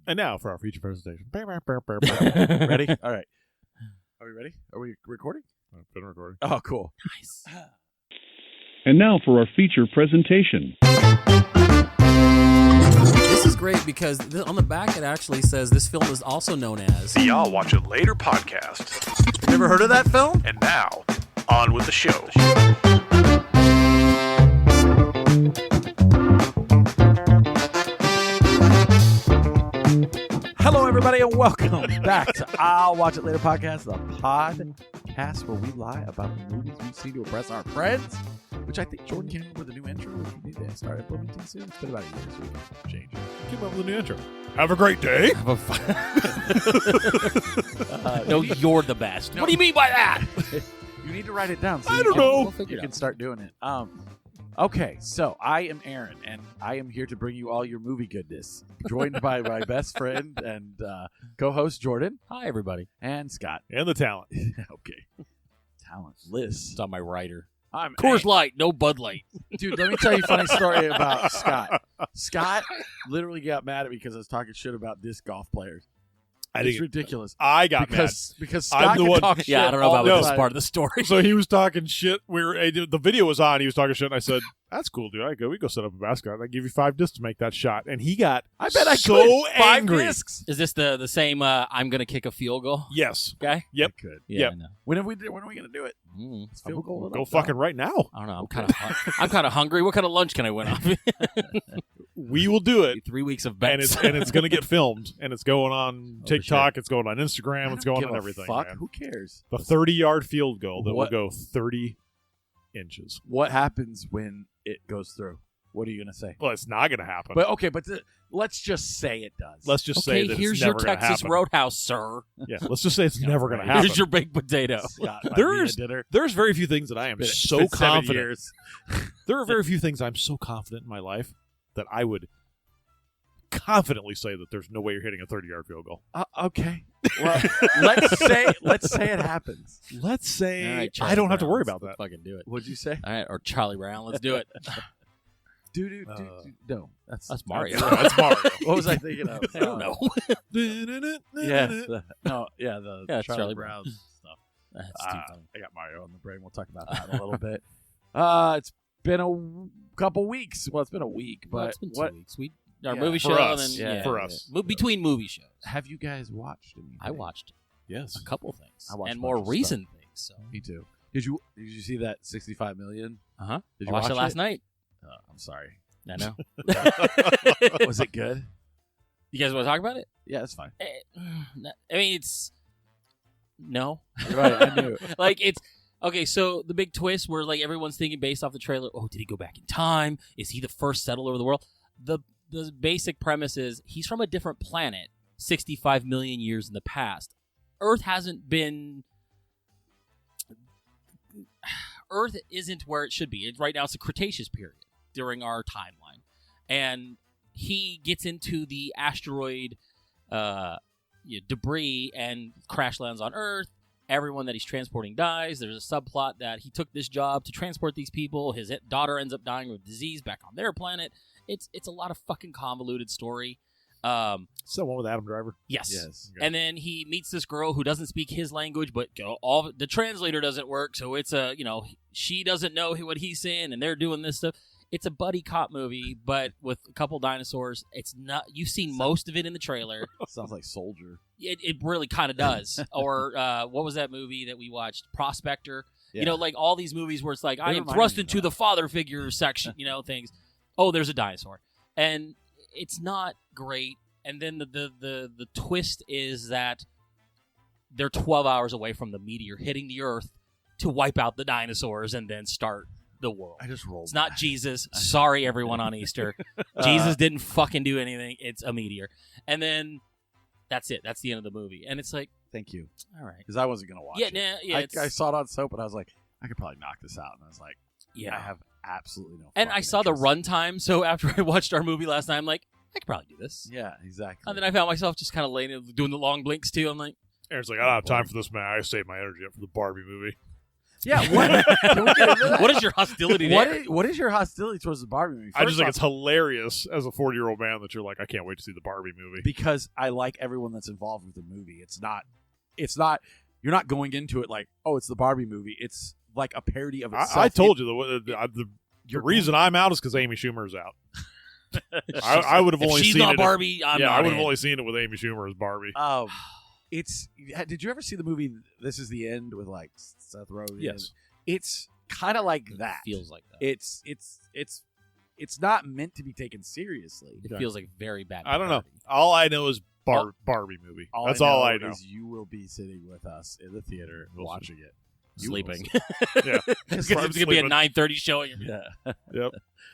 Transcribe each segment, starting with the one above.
And now for our feature presentation. Ready? All right. Are we ready? Are we recording? I've been recording. Oh, cool. Nice. And now for our feature presentation. This is great because on the back it actually says this film is also known as The I'll Watch It Later podcast. Never heard of that film? And now, on with the show. Hello, everybody, and welcome back to I'll Watch It Later podcast, the podcast where we lie about the movies we've seen to impress our friends, which I think Jordan came up with a new intro, which we need to start implementing soon. It's been about a year, so we can change it. Keep up with the new intro. Have a great day. no, you're the best. What do you mean by that? You need to write it down. So I don't know. We'll figure You it can out. start doing it. Okay, so I am Aaron, and I am here to bring you all your movie goodness, joined by my best friend and co-host Jordan Hi, everybody. and Scott. And the talent. Okay, talentless. It's on my writer. I'm Coors Light, no Bud Light. Dude, let me tell you a funny story about Scott. Scott literally got mad at me because I was talking shit about disc golf players. It's ridiculous. I got because I'm Scott the can one- talk shit. Yeah, I don't know all about the this time. part of the story. mad. So he was talking shit. The video was on. He was talking shit, and I said, "That's cool, dude. We go set up a basket. I give you 5 discs to make that shot." And he got I bet I so could. 5 angry. discs. Is this the same I'm going to kick a field goal Yes. guy? Yep. I could. Yeah, Yep. I know. When are we going to do it? Mm. Field goal it Go up, fucking dog. right now. I don't know. I'm kind of hungry. What kind of lunch can I win off? We will do it. 3 weeks of And bets. it's going to get filmed, and it's going on for TikTok, it's going on Instagram, I it's don't going give on a everything. Fuck. Man. Who cares? The 30-yard field goal that What- will go 30 inches. What happens when it goes through? What are you going to say? Well, it's not going to happen. But okay, let's just say it does. let's just say Okay, that here's it's your never going to Texas happen. Roadhouse, sir. Yeah, let's just say it's never going to happen. Here's your baked potato. Scott, There's- dinner. There's very few things that I am Been- so been 7 confident. years. There are very few things I'm so confident in my life that I would confidently say that there's no way you're hitting a 30-yard field goal. Okay. Well, let's say it happens. Let's say All right, I Charlie don't have to Brown, worry let's about that. Fucking do it. What'd you say? All right, or Charlie Brown. Let's do it. Dude, no. That's Mario. That's Mario. What was I thinking of? I don't know. Yeah. The Charlie Brown stuff. That's too funny. I got Mario on the brain. We'll talk about that in a little bit. It's been a couple weeks. Well, it's been a week, Well, but it's been 2 what weeks. Our Yeah, movie for show, us. and then Yeah, for us. between movie shows, have you guys watched anything? I watched Yes. a couple things, I watched and a more bunch of recent things. So, Me too. Did you see that 65 million? uh huh. Did I you watched watch it last night. I'm sorry. I know. Was it good? You guys want to talk about it? Yeah, that's fine. I mean, it's no. Right, I knew. Like it's okay. So the big twist, where like everyone's thinking based off the trailer, oh, did he go back in time? Is he the first settler of the world? The basic premise is he's from a different planet, 65 million years in the past. Earth isn't where it should be. Right now, it's the Cretaceous period during our timeline, and he gets into the asteroid debris and crash lands on Earth. Everyone that he's transporting dies. There's a subplot that he took this job to transport these people. His daughter ends up dying of disease back on their planet. It's a lot of fucking convoluted story. It's the one with Adam Driver. Yes. Okay. And then he meets this girl who doesn't speak his language, but all the translator doesn't work, so it's she doesn't know what he's saying, and they're doing this stuff. It's a buddy cop movie, but with a couple dinosaurs. It's not. You've seen most of it in the trailer. Sounds like Soldier. It really kind of does. Or what was that movie that we watched? Prospector. Yeah. Like all these movies where it's like, I am reminded thrust me of into that. the father figure section, things. Oh, there's a dinosaur. And it's not great. And then the twist is that they're 12 hours away from the meteor hitting the Earth to wipe out the dinosaurs and then start the world. I just rolled. It's not Jesus. Sorry, everyone on Easter. Jesus didn't fucking do anything. It's a meteor. And then that's it. That's the end of the movie. And it's like, Thank you. all right. Because I wasn't going to watch it. Yeah, I saw it on soap, and I was like, I could probably knock this out. And I was like, yeah. I have absolutely no And I fucking saw the interest. runtime, so after I watched our movie last night, I'm like, I could probably do this. Yeah, exactly. And then I found myself just kind of laying doing the long blinks too. I'm like, Aaron's like, I don't have time for this, man. I saved my energy up for the Barbie movie. Yeah, what? Can we get into that? What is your hostility there? What is your hostility towards the Barbie movie? I just First think off, it's hilarious as a 40-year-old man that you're like, I can't wait to see the Barbie movie. because I like everyone that's involved with the movie. It's not. You're not going into it like, oh, it's the Barbie movie. It's like a parody of itself. I told you the reason I'm out is because Amy Schumer's out. I would have If only she's seen not it. Barbie, I'm Yeah, not I would have in. only seen it with Amy Schumer as Barbie. It's. Did you ever see the movie This Is the End with like Seth Rogen? Yes. It's kind of like that. Feels like that. It's not meant to be taken seriously. It feels like very bad. I don't know. parody. All I know is Barbie movie. That's all I know. Is you will be sitting with us in the theater watching it. Sleeping. Yeah. It's gonna be a 9:30 show. Yeah. Yep.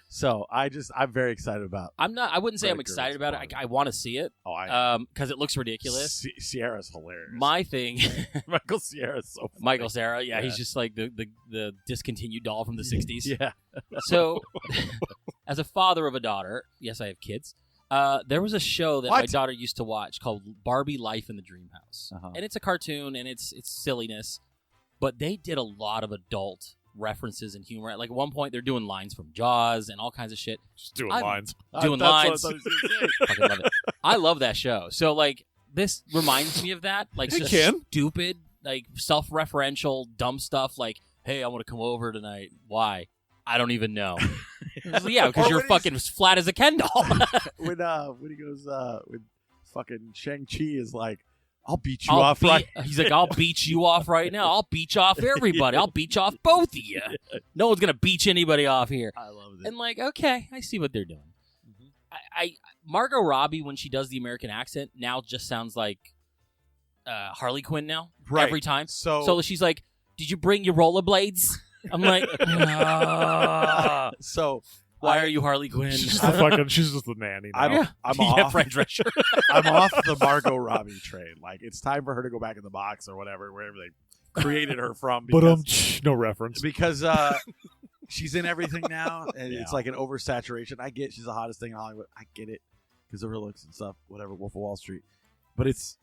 So I'm very excited about. I'm not. I wouldn't say I'm Greta excited Gerwig's about it. Barbie. I want to see it. Oh, Because it looks ridiculous. Sierra's hilarious. My thing, Michael Sierra's so funny. Michael Cera. Yeah, Yeah. he's just like the discontinued doll from the '60s. Yeah. So, as a father of a daughter, yes, I have kids. There was a show that my What? daughter used to watch called Barbie: Life in the Dream House, Uh-huh. and it's a cartoon and it's silliness, but they did a lot of adult references and humor. Like at one point, they're doing lines from Jaws and all kinds of shit. Just doing I'm- lines. Doing That's lines. what I thought he was gonna say. Fucking love it. I love that show. So like this reminds me of that. Like It just can. stupid, like self-referential, dumb stuff. Like, hey, I want to come over tonight. Why? I don't even know. Yeah, because Or you're when fucking as flat as a Ken doll. when he goes when fucking Shang-Chi is like, I'll beat you I'll off right. He's like, I'll beat you off right now. I'll beat you off everybody. I'll beat you off both of you. No one's gonna beat anybody off here. I love it. And like, okay, I see what they're doing. I Margot Robbie, when she does the American accent, now just sounds like Harley Quinn now. Right. Every time. So- So she's like, did you bring your rollerblades? I'm like, "Ah, So why are you Harley Quinn? She's just the nanny now. I'm Yeah, off. Fred Drescher. I'm off the Margot Robbie train. Like it's time for her to go back in the box or whatever, wherever they created her from. But Because, no reference. because she's in everything now, and Yeah. it's like an oversaturation. I get she's the hottest thing in Hollywood. I get it because of her looks and stuff. Whatever, Wolf of Wall Street. But it's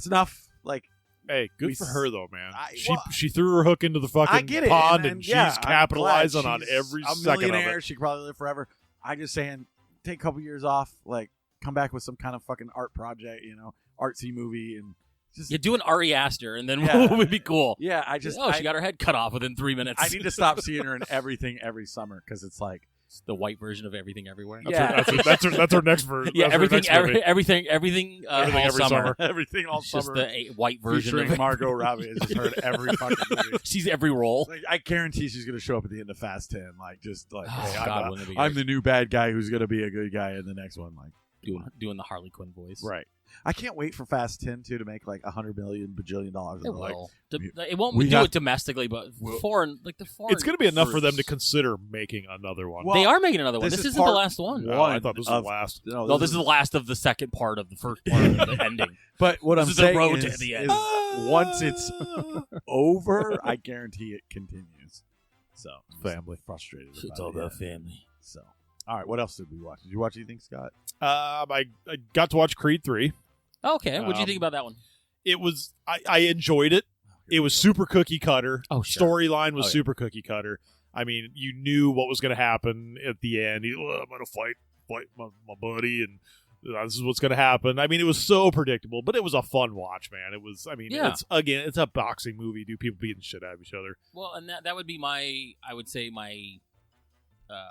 enough. Like Hey, good we for s- her though, man. I- She well, she threw her hook into the I fucking get it, pond, and and yeah, she's I'm capitalizing glad on she's every a second of millionaire. it. She could probably live forever. I just saying, take a couple years off, like come back with some kind of fucking art project, artsy movie, and just You do an Ari Aster, and then Yeah. it would be cool. yeah. I just She got her head cut off within 3 minutes. I need to stop seeing her in everything every summer because it's like It's the white version of Everything Everywhere. Yeah. That's her next version. Yeah, That's her everything, next movie. everything, Everything all every summer. summer. everything all It's just summer. the white version featuring of it. Margot Robbie. It's just her in every fucking movie. She's every role. Like, I guarantee she's gonna show up at the end of Fast 10, like just like, Oh, hey, God, wouldn't it be I'm great? the new bad guy who's gonna be a good guy in the next one. Like, doing the Harley Quinn voice. right. I can't wait for Fast 10 to make like $100 million bajillion dollars. It Like, will. we- It won't we do have- it domestically, but We'll- foreign, like the foreign. It's going to be enough for them to groups. consider making another one. Well, They are making another one. this This is isn't the part last one. No, I thought this was of- the last. No, this is the last of the second part of the first part of the ending. But what This I'm is the saying road to is, the end. is once it's over, I guarantee it continues. So I'm just Family. frustrated. It's about all it, about yeah. family. So, all right, what else did we watch? Did you watch anything, Scott? I got to watch Creed 3. Okay, what do you Um, think about that one? It was I enjoyed it. It was super cookie cutter. Oh, sure. Storyline was Oh, yeah. super cookie cutter. I mean, you knew what was going to happen at the end. I'm going to fight my buddy, and this is what's going to happen. I mean, it was so predictable, but it was a fun watch, man. It was. I mean, Yeah. it's a boxing movie. Do people beating the shit out of each other? Well, and that would be my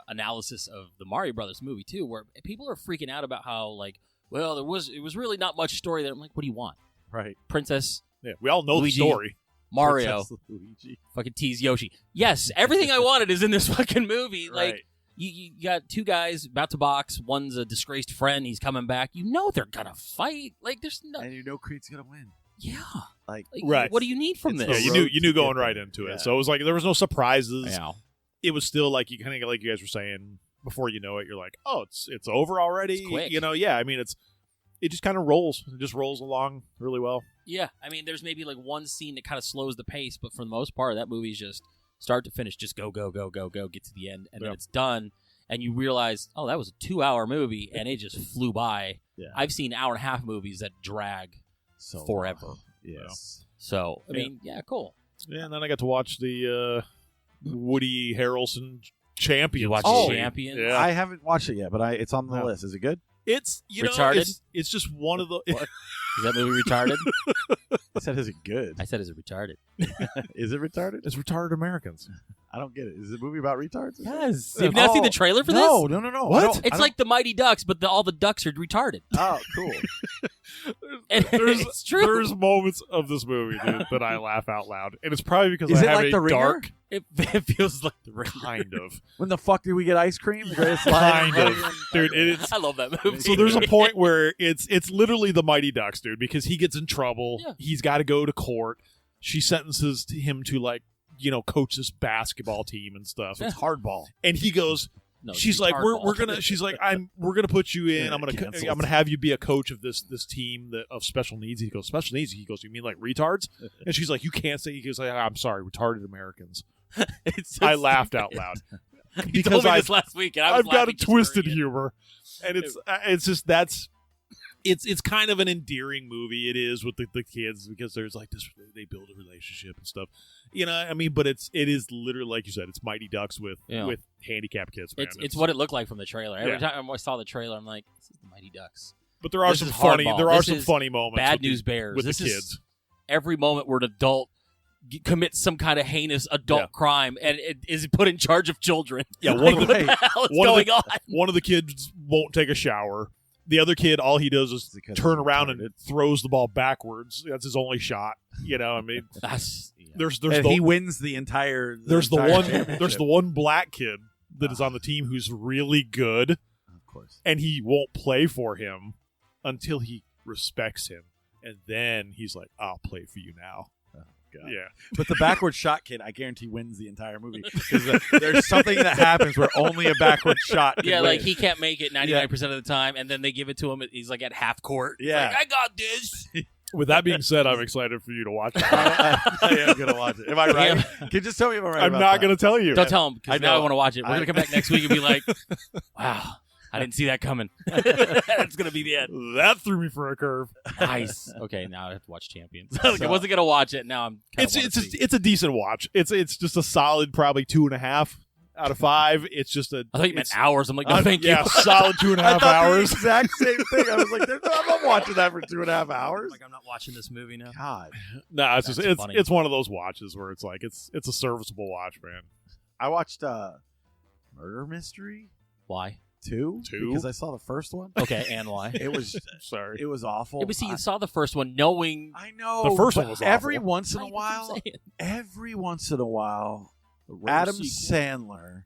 analysis of the Mario Brothers movie too, where people are freaking out about how like, well, it was really not much story there. I'm like, what do you want? Right. Princess Yeah, we all know Luigi. the story. Mario Princess Luigi. fucking tease Yoshi. Yes, everything I wanted is in this fucking movie. Like Right. you got two guys about to box. One's a disgraced friend. He's coming back. You know they're gonna fight. Like there's no. And you know Creed's gonna win. Yeah. Like, Right. What do you need from It's this? Yeah, the road you knew to going get right there. into Yeah. it. So it was like there was no surprises. Yeah. It was still like you kind of like you guys were saying before you know it. You're like, oh, it's over already. It's quick. Yeah. I mean, it just kind of rolls. It just rolls along really well. Yeah, I mean, there's maybe like one scene that kind of slows the pace, but for the most part, that movie's just start to finish, just go, get to the end, and then Yeah. it's done, and you realize, oh, that was a 2-hour movie, and it just flew by. Yeah. I've seen hour-and-a-half movies that drag So forever. Yes. So, I Yeah. mean, yeah, cool. Yeah, and then I got to watch the Woody Harrelson Champions. You watch Oh, Champions? Yeah. I haven't watched it yet, but it's on the No. list. Is it good? It's Retarded? It's just one of the. Is that movie retarded? I said, is it good? I said, is it retarded? Is it retarded? It's retarded Americans. I don't get it. Is it a movie about retards? Yes. Have you not seen the trailer for no, this? No. What? I don't- It's like the Mighty Ducks, but all the ducks are retarded. Oh, cool. And it's true. There's moments of this movie, dude, that I laugh out loud, and it's probably because Is I it have like a The Ringer? dark It feels like the Ringer. kind of. When the fuck did we get ice cream? The greatest line. Kind of, dude. It's I love that movie. so there's a point where it's literally the Mighty Ducks, dude, because he gets in trouble. Yeah. He's got to go to court. She sentences him to coach this basketball team and stuff. It's hardball. And he goes, No, it's she's like, retardball. we're gonna. She's like, we're gonna put you in. Yeah, I'm canceled. gonna have you be a coach of this team of special needs. He goes, special needs. He goes, you mean like retards? And she's like, you can't say. He goes, I'm sorry, retarded Americans. I laughed out loud You told me this last week, and I was I've got a laughing just twisted hearing it. humor, and it's just that's. It's kind of an endearing movie. It is with the kids because there's like this, they build a relationship and stuff, I mean, but it is literally like you said, it's Mighty Ducks with handicapped kids. Man. It's what it looked like from the trailer. Every Yeah. time I saw the trailer, I'm like, this is the Mighty Ducks. But there are This some is funny. hardball. There are This some is funny moments. Bad with News the, Bears. with This the is kids. every moment where an adult commits some kind of heinous adult crime and it is put in charge of children. Yeah, Like, one of what the hell is one of the- going on? One of the kids won't take a shower. The other kid, all he does is Because turn he's around retarded. and throws the ball backwards. That's his only shot. I mean, That's there's And the he wins the entire. there's the entire one championship. there's the one black kid that is on the team who's really good, Of course. and he won't play for him until he respects him, and then he's like, "I'll play for you now." God. Yeah, But the backward shot kid, I guarantee, wins the entire movie because there's something that happens where only a backward shot. Can yeah, win. like he can't make it 99% of the time, and then they give it to him. He's like at half court. He's Yeah. like, I got this. With that being said, I'm excited for you to watch it. I am gonna watch it. Am I right? Can you just tell me if I'm right? I'm about not that? going to tell you. Don't tell him because I now I know. want to watch it. We're I- gonna come back next week and be like, wow, I didn't see that coming. That's gonna be the end. That threw me for a curve. Nice. Okay, now I have to watch Champions. Like, I wasn't gonna watch it. Now I'm. It's a decent watch. It's just a solid probably 2.5 out of 5. It's just a. I thought you meant it's- hours. I'm like, no, thank yeah, you. solid 2.5 I thought hours. the exact same thing. I was like, I'm not watching that for 2.5 hours. Like I'm not watching this movie now. God, No, it's just That's it's funny. it's one of those watches where it's like it's a serviceable watch, man. I watched Murder Mystery Why? 2 Two? because I saw the first one. Okay, and why? It was Sorry. it was awful. Yeah, but see, you saw the first one knowing. I know The first one but was every awful. once in a Right, that's what I'm while. saying. Every once in a while, The rare Adam sequel. Sandler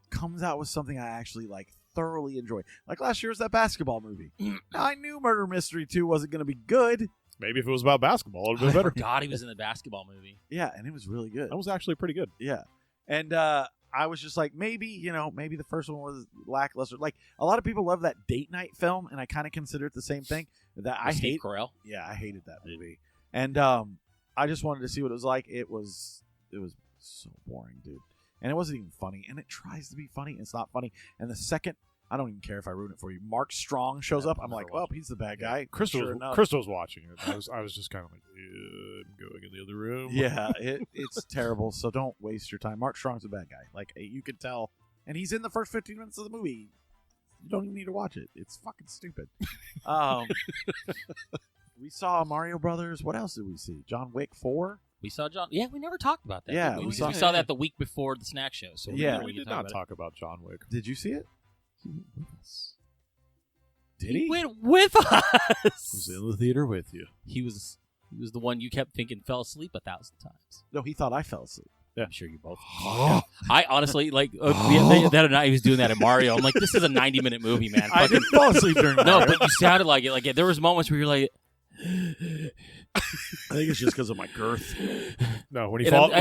comes out with something I actually thoroughly enjoy. Like last year was that basketball movie. Now, I knew Murder Mystery 2 wasn't going to be good. Maybe if it was about basketball, it would have I been better. forgot he was in the basketball movie. Yeah, and it was really good. That was actually pretty good. Yeah. And I was just like, maybe the first one was lackluster. Like, a lot of people love that date night film, and I kind of consider it the same thing. That I With Steve hate. Carell. Yeah, I hated that movie. And I just wanted to see what it was like. It was so boring, dude. And it wasn't even funny. And it tries to be funny, and it's not funny. And the second, I don't even care if I ruin it for you, Mark Strong shows up. I'm like, well, he's the bad guy. Krista Sure enough. was watching it. I was just kind of like, I'm going in the other room. Yeah, it's terrible. So don't waste your time. Mark Strong's a bad guy. Like, you can tell. And he's in the first 15 minutes of the movie. You don't even need to watch it. It's fucking stupid. We saw Mario Brothers. What else did we see? John Wick 4? We saw John. Yeah, we never talked about that. Yeah, did we, we Because saw- we saw that the week before the snack show. So Yeah. never We really did talked not about talk about John Wick. Did you see it? Did it. he? He went with I was us. in the theater with you. He was the one you kept thinking fell asleep 1,000 times. No, he thought I fell asleep. I'm sure you both. I honestly the other night he was doing that at Mario. I'm like, this is a 90-minute movie, man. I Fucking- didn't fall asleep during no, Mario. but you sounded like it. Like there was moments where you're like, I think it's just because of my girth. No, when he and falls I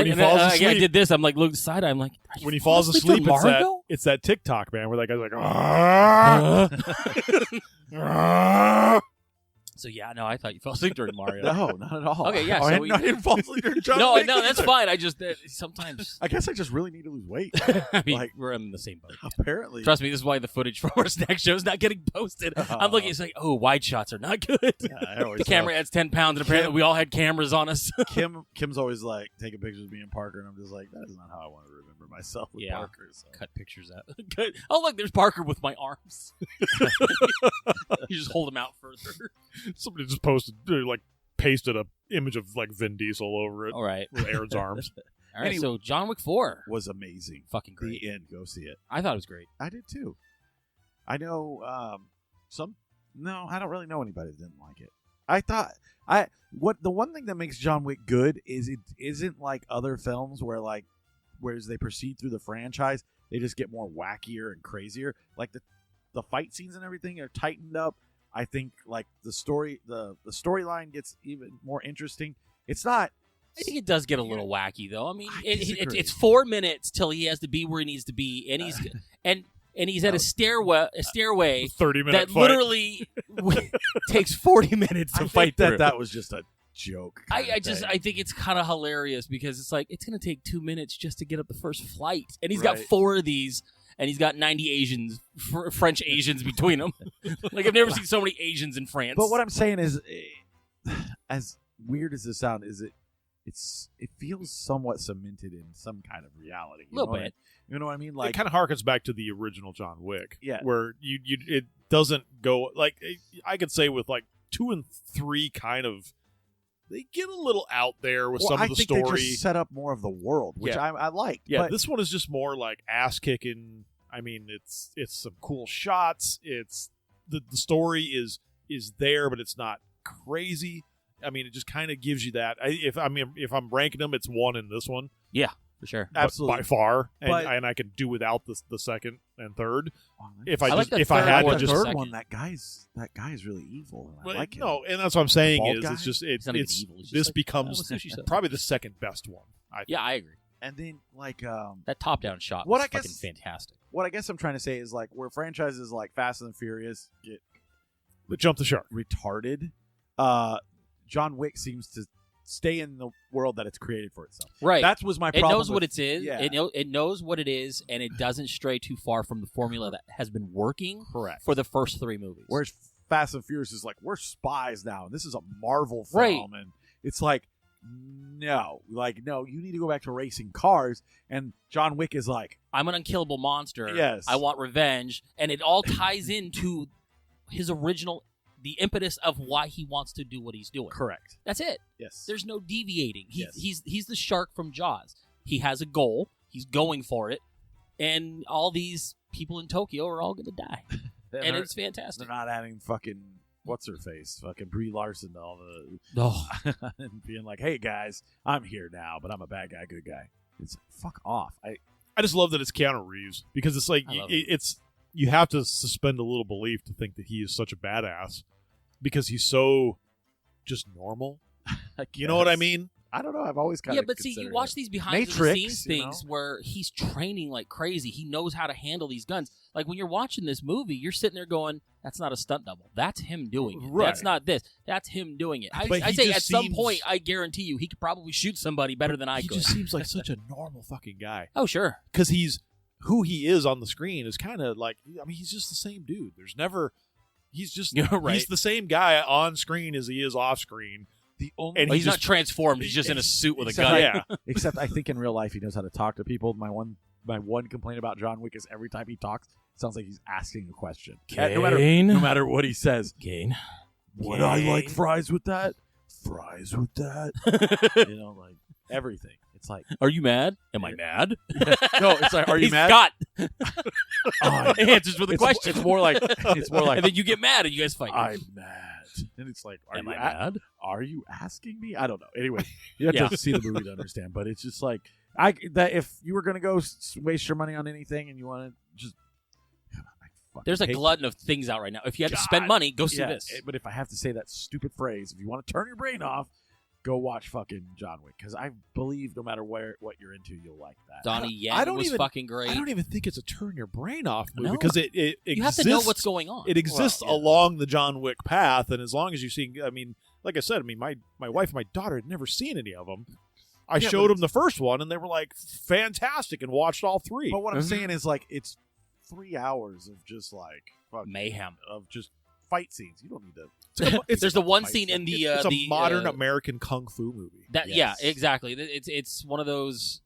asleep, did this. I'm like, look side eye. I'm like, are you when he falling falls asleep, during Mario? it's that TikTok, man, where that guy's like, "Ah." So yeah, no, I thought you fell asleep during Mario. No, not at all. Okay, yeah, Oh, so I we- didn't fall asleep during John No, Wick. no, that's fine. I just sometimes I guess I just really need to lose weight. I mean, Like- we're in the same boat. Apparently. Trust me, this is why the footage for our next show is not getting posted. I'm looking, it's like, oh, wide shots are not good. Yeah, I always The camera adds 10 pounds, and apparently we all had cameras on us. Kim's always like taking pictures of me and Parker, and I'm just like, that is not how I want to remember myself with Yeah. Parker. So. Cut pictures out. Good. Oh, look, there's Parker with my arms. You just hold him out further. Somebody just pasted a image of like Vin Diesel over it All right. with Aaron's arms. All right, Anyway. so John Wick 4. Was amazing. Fucking great. The end. Go see it. I thought it was great. I did too. I know some. No, I don't really know anybody that didn't like it. I thought the one thing that makes John Wick good is it isn't like other films whereas they proceed through the franchise, they just get more wackier and crazier. Like the fight scenes and everything are tightened up. I think like the storyline gets even more interesting. It's not. I think it does get a little wacky, though. I mean, I disagree. it's 4 minutes till he has to be where he needs to be, and he's and he's at a stairway 30-minute that fight. literally takes 40 minutes to I fight think through. that was just a joke. kind of thing. I think it's kind of hilarious because it's like it's gonna take 2 minutes just to get up the first flight, and he's got Right. 4 of these, and he's got 90 Asians, French Asians between them. Like I've never seen so many Asians in France. But what I'm saying is, as weird as this sound, it feels somewhat cemented in some kind of reality. A little know bit. You know what I mean? It Like, kind of harkens back to the original John Wick. Yeah. Where it doesn't go like I could say with like 2 and 3 kind of they get a little out there with some I of the think story. they just set up more of the world, which Yeah. I liked. Yeah, but this one is just more like ass kicking. I mean, it's some cool shots. It's the story is there, but it's not crazy. I mean, it just kind of gives you that. If I'm ranking them, it's 1 in this one. for sure. Absolutely. by far, But- and I can do without the second and third. Oh, If I like I just the if I third had one to the just just- third one, second. that guy is really evil. And I Well, like him. no, and that's what I'm saying Bald is guy? it's just He's not even it's evil. He's just this like, becomes "Oh, sushi stuff." probably the second best one. I think. Yeah, I agree. And then like That top-down shot What was I guess- fucking fantastic. what I guess I'm trying to say is like where franchises like Fast and Furious get But jump the shark. retarded, John Wick seems to stay in the world that it's created for itself. Right. That was my It problem. knows what with- it is. Yeah. It knows what it is, and it doesn't stray too far from the formula that has been working correct. for the first 3 movies. Whereas Fast and Furious is like, we're spies now, and this is a Marvel film, Right. and it's like, no, you need to go back to racing cars. And John Wick is like, I'm an unkillable monster. Yes. I want revenge, and it all ties into his original, the impetus of why he wants to do what he's doing. correct. That's it. Yes. There's no deviating. Yes. He's the shark from Jaws. He has a goal. He's going for it, and all these people in Tokyo are all going to die, and it's they're fantastic. not adding fucking what's her face, fucking Brie Larson to all the Oh, and being like, hey guys, I'm here now, but I'm a bad guy, good guy. It's fuck off. I just love that it's Keanu Reeves because it's like I love it. it's you have to suspend a little belief to think that he is such a badass because he's so just normal. You know what I mean? I don't know. I've always kind yeah, of but see, you watch these behind the Matrix, scenes you things know? where he's training like crazy. He knows how to handle these guns. Like when you're watching this movie, you're sitting there going, "That's not a stunt double. That's him doing it. Right. That's not this. That's him doing it." But I he say just at some seems- point, I guarantee you, he could probably shoot somebody better than I He could. just seems like such a normal fucking guy Oh, sure. because he's who he is on the screen is kind of like he's just the same dude. There's never he's just You're right. he's the same guy on screen as he is off screen. the only And Well, he he's not just- transformed. He's just in a suit with a Except gun. Yeah. except I think in real life he knows how to talk to people. My one complaint about John Wick is every time he talks, it sounds like he's asking a question. Kane? No matter what he says. Gain. Would I like fries with that? Fries with that? You know, like everything. It's like Are you mad? Am I mad? no, it's like, are you He's mad? Scott. Oh, Answers with a question. It's more like and then you get mad and you guys fight. I'm mad. And it's like, Am I mad? Are you asking me? I don't know. Anyway, you have Yeah. to see the movie to understand. But it's just like that. If you were gonna go waste your money on anything and you want to just, I fucking There's a hate- glutton of things out right now. If you had to God. spend money, go see Yeah, this. But if I have to say that stupid phrase, if you want to turn your brain off, go watch fucking John Wick because I believe no matter what you're into, you'll like that. Donnie Yen I don't was even- fucking great. I don't even think it's a turn your brain off movie No. because it you exists. have to know what's going on. It exists Well, yeah. along the John Wick path, and as long as you see, I mean, like I said, I mean, my wife and my daughter had never seen any of them. I Yeah, showed but them the first one, and they were like fantastic, and watched all three. But what I'm Mhm. saying is like it's 3 hours of just like fucking, Mayhem. of just fight scenes. You don't need to. There's the one fight scene in the it's a the, modern American kung fu movie. that Yes. yeah, exactly. It's one of those,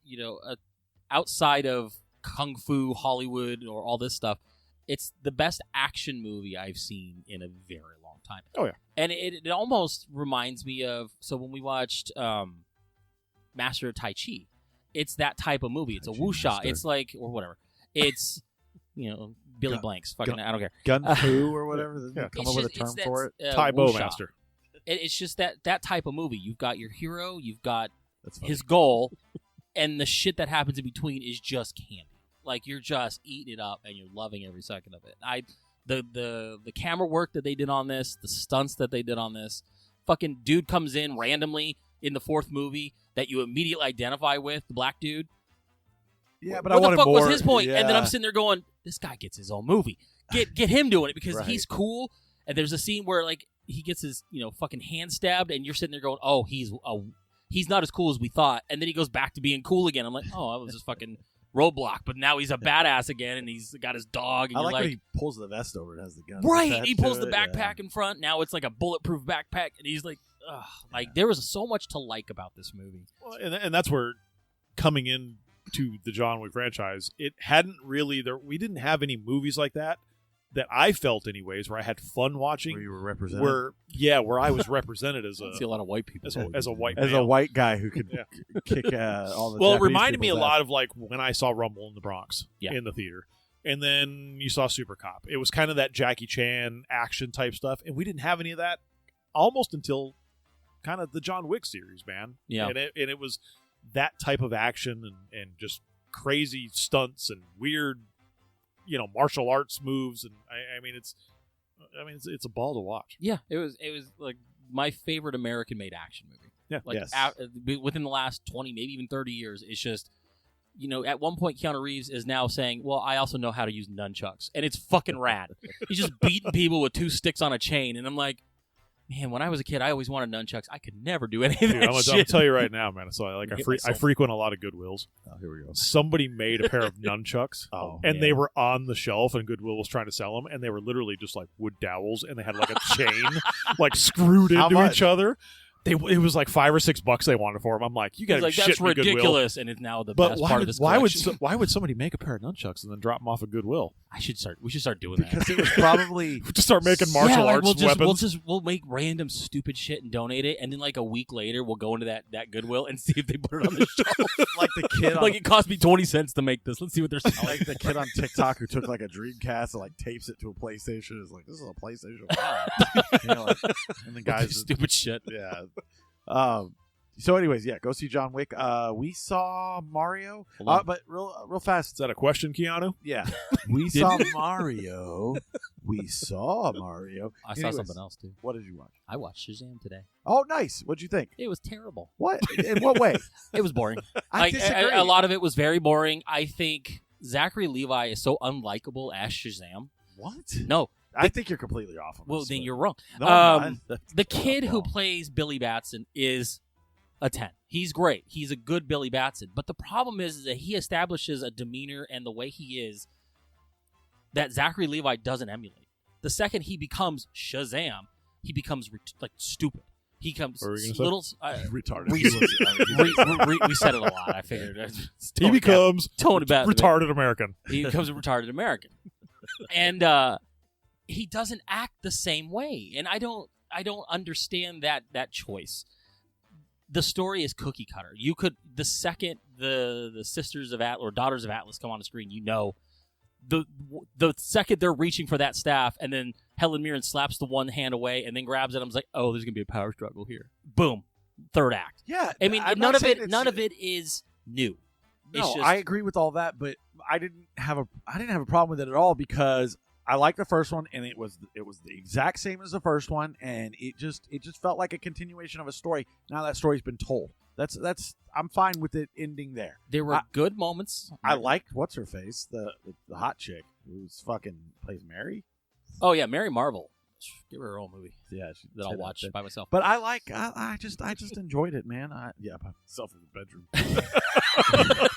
outside of kung fu, Hollywood, or all this stuff. It's the best action movie I've seen in a very long time. Oh, yeah. And it almost reminds me of when we watched Master of Tai Chi. It's that type of movie. It's a Tai Chi wuxia. Master. It's like or whatever. It's Billy Gun- Blanks. Fucking I don't care. Gun fu or whatever. Yeah. Come It's up with a just- term for it. Thai wuxia. Bowmaster. It's just that type of movie. You've got your hero. You've got That's funny. his goal, and the shit that happens in between is just candy. Like you're just eating it up, and you're loving every second of it. The camera work that they did on this, the stunts that they did on this, fucking dude comes in randomly in the fourth movie that you immediately identify with, the black dude. Yeah, but what I wanted the fuck more. was his point? And then I'm Yeah. sitting there going, this guy gets his own movie. Get him doing it because Right. he's cool. And there's a scene where like he gets his fucking hand stabbed, and you're sitting there going, oh, he's not as cool as we thought. And then he goes back to being cool again. I'm like, oh, I was just fucking roadblock, but now he's a badass again, and he's got his dog. And I you're like when he pulls the vest over and has the gun. right, attached he to pulls the it, backpack in front. Now it's like a bulletproof backpack, and he's like, ugh. Like there was so much to like about this movie. Well, and that's where coming in to the John Wick franchise, it hadn't really we didn't have any movies like that I felt anyways where I had fun watching. Where you were represented. Where I was represented as I see a lot of white people. as a white as a male. white guy who could Yeah. kick all the Well, it Japanese reminded me a people's lot ass. of like when I saw Rumble in the Bronx Yeah. in the theater. And then you saw Super Cop. It was kind of that Jackie Chan action type stuff. And we didn't have any of that almost until kind of the John Wick series, man. Yeah. And it was that type of action and just crazy stunts and weird, martial arts moves. And I mean, it's a ball to watch. Yeah, it was like my favorite American-made action movie. Yeah. Like Yes. within the last 20, maybe even 30 years, it's just, at one point Keanu Reeves is now saying, well, I also know how to use nunchucks. And it's fucking rad. He's just beating people with 2 sticks on a chain. And I'm like, man, when I was a kid, I always wanted nunchucks. I could never do any of Dude, that I'm gonna shit. tell you right now, man. So I Hit myself. frequent a lot of Goodwills. Oh, here we go. Somebody made a pair of nunchucks. Oh, And yeah. they were on the shelf, and Goodwill was trying to sell them, and they were literally just like wood dowels, and they had like a chain, like screwed How into much? each other. It was like $5 or $6 they wanted for them. I'm like, you got He's to like, shit that's me, Goodwill. ridiculous. And it's now the But best why part of would, this why would collection. why would somebody make a pair of nunchucks and then drop them off at Goodwill? We should start doing that. Because it was probably Just start making martial like, arts weapons. We'll make random stupid shit and donate it, and then like a week later we'll go into that Goodwill and see if they put it on the shelf. like the kid on Like it cost me 20 cents to make this. Let's see what they're selling. like the kid on TikTok who took like a Dreamcast and like tapes it to a PlayStation. Is like, this is a PlayStation. Wow. And the guys, stupid shit. yeah. So, anyways, yeah, go see John Wick. We saw Mario, Hold on. but real fast. Is that a question, Keanu? Yeah, we saw Mario. We saw Mario. I saw Anyways, something else too. What did you watch? I watched Shazam today. Oh, nice. What'd you think? It was terrible. What? In what way? It was boring. I disagree. A lot of it was very boring. I think Zachary Levi is so unlikable as Shazam. What? No, I think you're completely off on well this, then but- you're wrong. No, I'm not. The kid who wrong. plays Billy Batson is a 10. He's great. He's a good Billy Batson. But the problem is that he establishes a demeanor and the way he is that Zachary Levi doesn't emulate. The second he becomes Shazam, he becomes stupid. He comes What were you gonna say? little. retarded. We said it a lot. I figured. He becomes tone it back. retarded American. He becomes a retarded American, and he doesn't act the same way. And I don't understand that choice. The story is cookie cutter. You could the second the sisters of Atlas or daughters of Atlas come on the screen, the second they're reaching for that staff, and then Helen Mirren slaps the one hand away and then grabs it. I'm like, oh, there's gonna be a power struggle here. Boom, third act. Yeah, I mean, I'm none not of saying it. it's- None of it is new. No, It's just, I agree with all that, but I didn't have a problem with it at all because I liked the first one, and it was the exact same as the first one, and it just felt like a continuation of a story. Now that story's been told. That's I'm fine with it ending there. There were good moments. I liked what's her face, the hot chick who's fucking plays Mary. Oh yeah, Mary Marvel. Give her own movie. Yeah, that I'll watch by myself. But I just enjoyed it, man. By myself in the bedroom.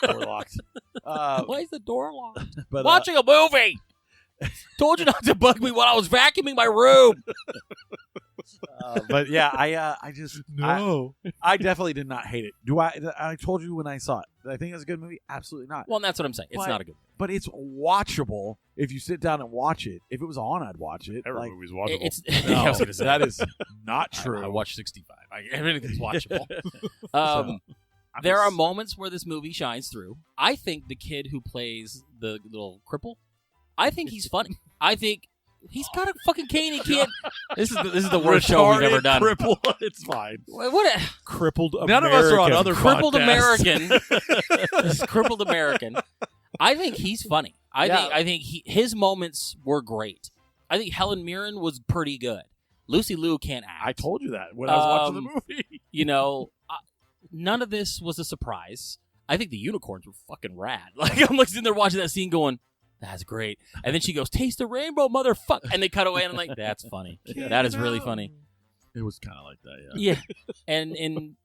Door locked. Why is the door locked? But, Watching a movie. Told you not to bug me while I was vacuuming my room. But yeah, I just No. I definitely did not hate it. I told you when I saw it. Did I think it was a good movie? Absolutely not. Well, that's what I'm saying. It's not a good movie. But it's watchable if you sit down and watch it. If it was on, I'd watch it. Every movie's watchable. It's No, I was gonna say. that is not true. I watched 65. Everything's watchable. So, There are moments where this movie shines through. I think the kid who plays the little cripple, I think he's funny. I think he's got a fucking cane. He can't. This is the worst show we've ever done. Cripple. It's fine. What a Crippled None American. of us are on other crippled podcasts. American. This crippled American. I think he's funny. I think his moments were great. I think Helen Mirren was pretty good. Lucy Liu can't act. I told you that when I was watching the movie. You know, none of this was a surprise. I think the unicorns were fucking rad. Like I'm sitting there watching that scene going, that's great. And then she goes, taste the rainbow, motherfucker. And they cut away and I'm like, that's funny. That is really funny. It was kind of like that, yeah. Yeah. And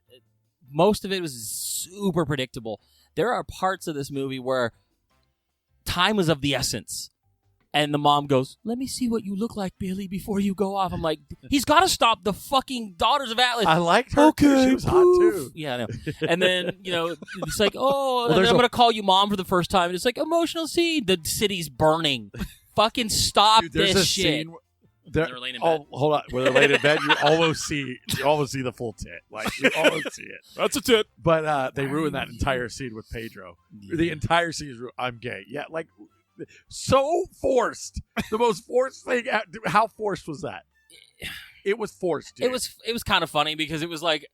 most of it was super predictable. There are parts of this movie where time is of the essence. And the mom goes, let me see what you look like, Billy, before you go off. I'm like, he's got to stop the fucking Daughters of Atlas. I liked her. Okay, She was hot, too. Yeah, I know. And then, it's like, oh, Well, I'm going to call you mom for the first time. And it's like, emotional scene. The city's burning. Fucking stop Dude, there's this a shit. scene They're laying in bed. hold on. When they're laying in bed, you almost see the full tit. Like, you almost see it. That's a tit. But they ruined that entire scene with Pedro. The entire scene is I'm gay. Yeah, like, so forced. The most forced thing. How forced was that? It was forced, dude. It was kind of funny because it was like,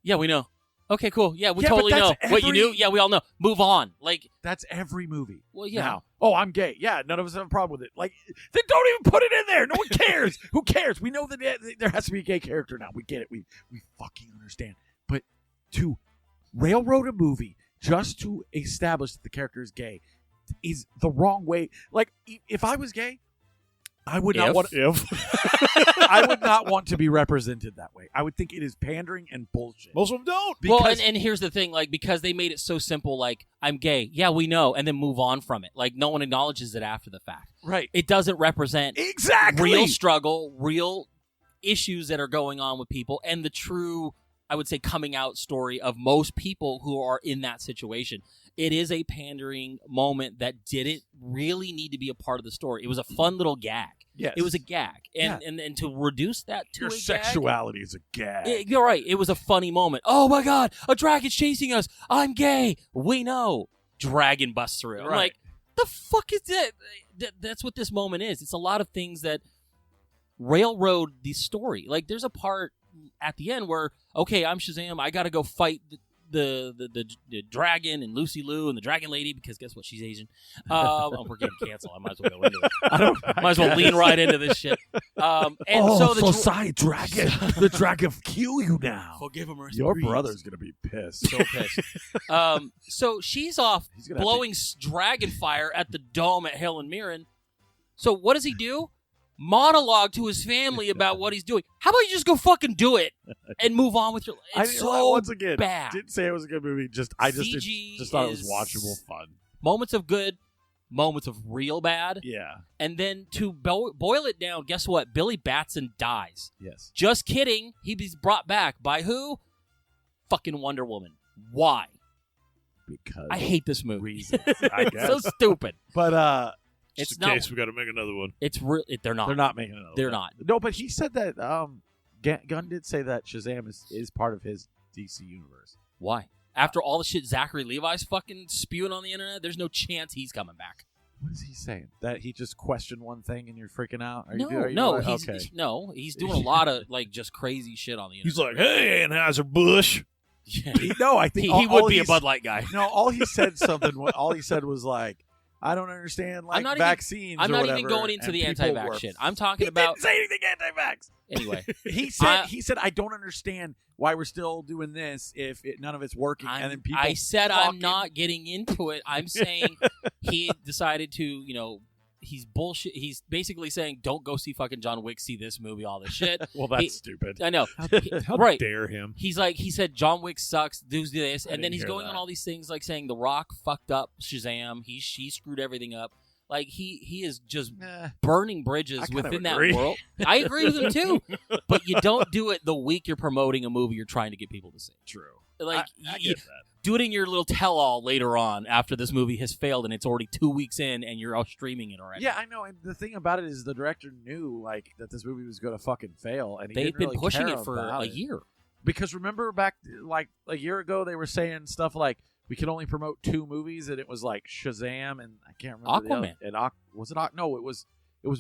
yeah, we know. Okay, cool. Yeah, we Yeah, totally but know. that's What you knew? Yeah, we all know. Move on. Like, That's every movie. well, yeah. Now, oh, I'm gay. Yeah, none of us have a problem with it. Like, then don't even put it in there. No one cares. Who cares? We know that there has to be a gay character now. We get it. We fucking understand. But to railroad a movie just to establish that the character is gay is the wrong way. Like, if I was gay, I would not want. I would not want to be represented that way. I would think it is pandering and bullshit. Most of them don't. Well, and here's the thing, like, because they made it so simple, like, I'm gay. Yeah, we know, and then move on from it. Like, no one acknowledges it after the fact. Right. It doesn't represent Exactly. real struggle, real issues that are going on with people, and the true, I would say, coming out story of most people who are in that situation. It is a pandering moment that didn't really need to be a part of the story. It was a fun little gag. Yes. It was a gag. And to reduce that to Your a gag, sexuality is a gag. you're right. It was a funny moment. Oh my God, a dragon's chasing us. I'm gay. We know. Dragon busts through. I'm Right. like, the fuck is that? That's what this moment is. It's a lot of things that railroad the story. Like, there's a part at the end where, okay, I'm Shazam. I got to go fight the dragon and Lucy Liu and the dragon lady because guess what? She's Asian. We're getting canceled. I might as well go into it. Might as well lean right into this shit. Sorry, dragon. The dragon kill you now. Forgive him. Your brother's gonna be pissed. So pissed. So she's off He's gonna blowing dragon fire at the dome at Helen Mirren. So what does he do? Monologue to his family about what he's doing. How about you just go fucking do it and move on with your life? It's so once again, bad. didn't say it was a good movie. I just thought it was is- watchable fun. Moments of good, moments of real bad. Yeah. And then to boil it down, guess what? Billy Batson dies. Yes. Just kidding. He's brought back by who? Fucking Wonder Woman. Why? Because I hate this movie. reasons, I It's guess. so stupid. But It's Just in not. case we got to make another one. It's they're not. they're not making another. They're one. not. No, but he said that Gunn did say that Shazam is part of his DC universe. Why? After all the shit Zachary Levi's fucking spewing on the internet, there's no chance he's coming back. What is he saying? That he just questioned one thing and you're freaking out? He's doing a lot of like just crazy shit on the internet. He's like, hey, Anheuser-Busch. Yeah. No, I think he all would be a he's- Bud Light guy. No, all he said something. All he said was like, I don't understand like I'm not vaccines. I'm or not whatever, even going into and the people anti-vax were- shit. I'm talking He about didn't say anything anti-vax. anyway. He said I don't understand why we're still doing this if none of it's working. And then people I said I'm fucking- not getting into it. I'm saying he decided to, he's bullshit. He's basically saying, don't go see fucking John Wick, see this movie, all this shit. Well, that's He- stupid. I know. How Right. dare him? He's like, he said John Wick sucks, do this, I and then didn't he's hear going that. on all these things like saying The Rock fucked up Shazam. He screwed everything up. Like he is just Nah. burning bridges I kind of within that agree. world. I agree with him too, but you don't do it the week you're promoting a movie you're trying to get people to see. True. Like I you get that. do it in your little tell-all later on after this movie has failed and it's already 2 weeks in and you're out streaming it already. Yeah, I know. And the thing about it is the director knew like that this movie was going to fucking fail, and he they've didn't been really pushing care it for about a it. year. Because remember back like a year ago, they were saying stuff like we could only promote 2 movies, and it was like Shazam and I can't remember Aquaman. the other, and was it no, it was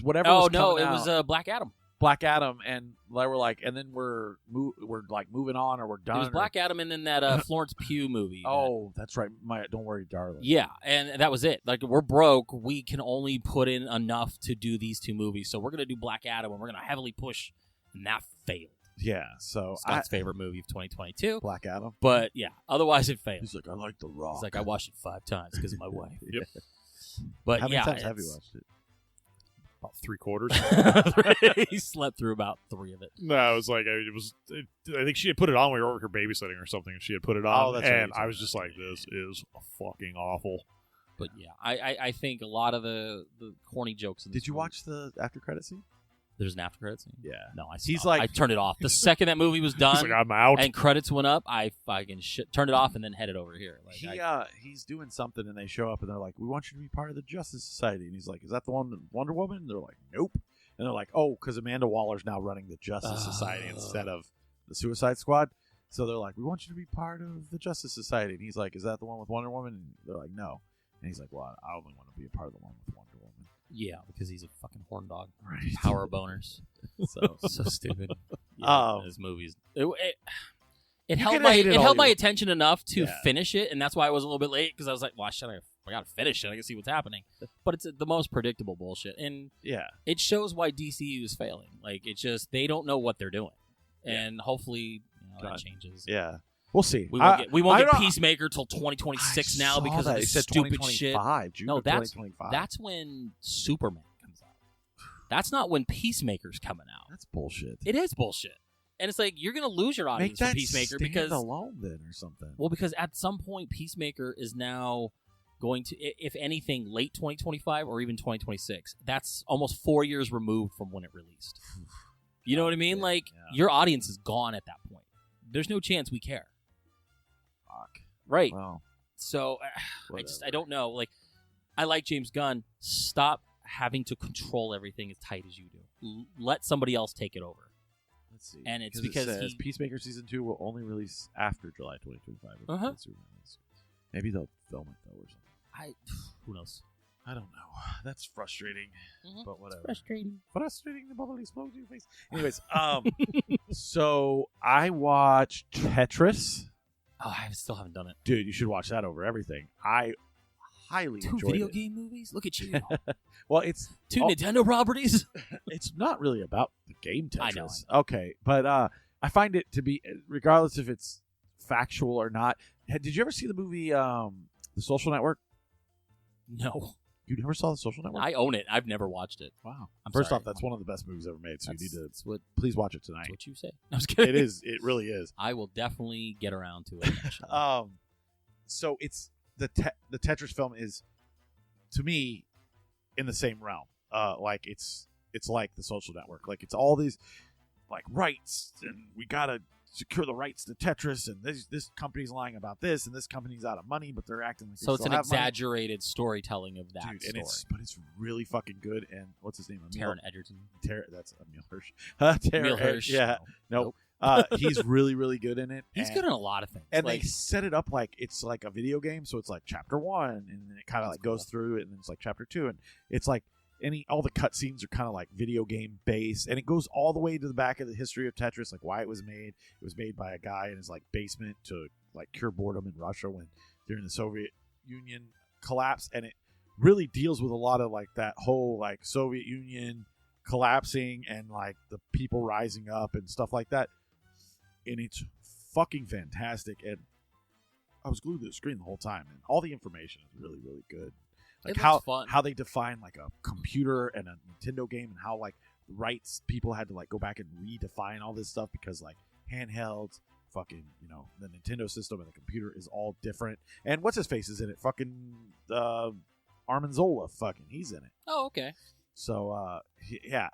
whatever. Oh was no, coming it was out. Black Adam. Black Adam, and they were like, and then we're like moving on, or we're done. It was or- Black Adam and then that Florence Pugh movie. Oh, that's right. Don't worry, darling. Yeah, and that was it. Like, we're broke. We can only put in enough to do these 2 movies. So we're going to do Black Adam, and we're going to heavily push. And that failed. Yeah. So Scott's favorite movie of 2022. Black Adam. But, yeah, otherwise it failed. He's like, I like The Rock. It's like, I watched it 5 times because of my wife. Yep. But, How many yeah. times have you watched it? About 3/4. He slept through about 3 of it. No, it was like I think she had put it on when we were her babysitting or something. And she had put it on, Oh, that's right, and you I told was me just that. like, "This is fucking awful." But, yeah, I think a lot of the corny jokes in this Did you movie- watch the after credit scene? There's an after credit scene? Yeah. No, I He's stopped. like- I turned it off. The second that movie was He's done like, "I'm out." and credits went up, I fucking turned it off and then headed over here. Like, He's doing something, and they show up, and they're like, "We want you to be part of the Justice Society." And he's like, "Is that the one, Wonder Woman?" And they're like, "Nope." And they're like, "Oh, because Amanda Waller's now running the Justice Society instead of the Suicide Squad." So they're like, "We want you to be part of the Justice Society." And he's like, "Is that the one with Wonder Woman?" And they're like, "No." And he's like, "Well, I only want to be a part of the one with Wonder Woman." yeah, because he's a fucking horn dog. Right. Power boners. So stupid. Yeah, his movies. It held can my hate it all held you my want. attention enough to Yeah. finish it, and that's why I was a little bit late because I was like, "Well, shit, I gotta finish it. I can see what's happening." But it's the most predictable bullshit, and Yeah. it shows why DCU is failing. Like, it's just they don't know what they're doing, and hopefully that God. changes. Yeah. We'll see. We won't I get don't- Peacemaker till 2026 I now saw because that. of It this said stupid shit. 2025, June No, of that's 2025. that's when Superman comes out. That's not when Peacemaker's coming out. That's bullshit. It is bullshit, and it's like you're gonna lose your Make audience that for Peacemaker stand because alone then or something. because at some point Peacemaker is now going to, if anything, late 2025 or even 2026. That's almost 4 years removed from when it released. You know what I mean? Yeah, Like yeah. your audience is gone at that point. There's no chance we care, Fuck. right? Well, So I whatever. don't know. Like, I like James Gunn. Stop having to control everything as tight as you do. Let somebody else take it over. Let's see. And it's 'Cause because it says he- Peacemaker season 2 will only release after July 2025. Uh-huh. Maybe they'll film it though or something. Who knows? I don't know. That's frustrating, Mhm. but whatever. Frustrating. Frustrating. The bubble explodes in your face. Anyways, so I watched Tetris. Oh, I still haven't done it. Dude, you should watch that over everything. I highly 2 enjoyed video it. game movies? Look at you. Well, it's 2 all- Nintendo properties? it's not really about the game Tetris. I know. Okay, but I find it to be, regardless if it's factual or not. Did you ever see the movie The Social Network? No. You never saw The Social Network? I own it. I've never watched it. Wow. I'm First sorry. off, that's one of the best movies ever made, so you need to That's what, please watch it that's tonight. what you say. I was kidding. It is. It really is. I will definitely get around to it. Eventually. So it's the Tetris film is, to me, in the same realm. Like it's like The Social Network. Like it's all these like rights, and we gotta secure the rights to Tetris, and this company's lying about this, and this company's out of money, but they're acting like they So it's still an have money. exaggerated storytelling of that Dude, story. but it's really fucking good. And what's his name? Taron Egerton. That's Emil Hirsch. Emil Hirsch. Yeah. Nope. He's really, really good in it. He's and, good in a lot of things. And like, they set it up like it's like a video game, so it's like chapter 1, and then it kind of That's like goes cool. through it, and then it's like chapter 2, and it's like all the cutscenes are kind of like video game based, and it goes all the way to the back of the history of Tetris, like why it was made. It was made by a guy in his like basement to like cure boredom in Russia when during the Soviet Union collapsed, and it really deals with a lot of like that whole like Soviet Union collapsing and like the people rising up and stuff like that. And it's fucking fantastic. And I was glued to the screen the whole time, and all the information is really, really good. Like It looks fun. how they define like a computer and a Nintendo game, and how like rights people had to like go back and redefine all this stuff because like handhelds, fucking, you know, the Nintendo system and the computer is all different. And what's his face is in it? Fucking Armanzola, fucking, he's in it. Oh, okay. So yeah,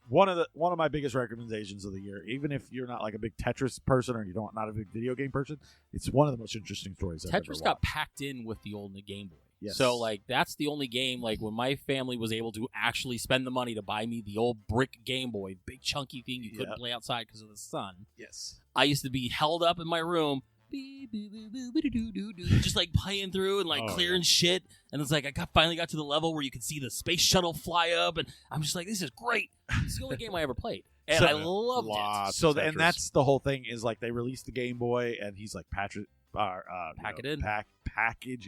one of my biggest recommendations of the year, even if you're not like a big Tetris person or not a big video game person, it's one of the most interesting stories I've ever Tetris got watched. packed in with the old Game Boy. Yes. So, like, that's the only game, like, when my family was able to actually spend the money to buy me the old brick Game Boy, big chunky thing you couldn't play outside because of the sun. Yes. I used to be held up in my room, just, like, playing through and, like, clearing shit. And it's like, finally got to the level where you could see the space shuttle fly up, and I'm just like, this is great. It's the only game I ever played. And I loved it. So, and that's the whole thing is, like, they released the Game Boy, and he's like, package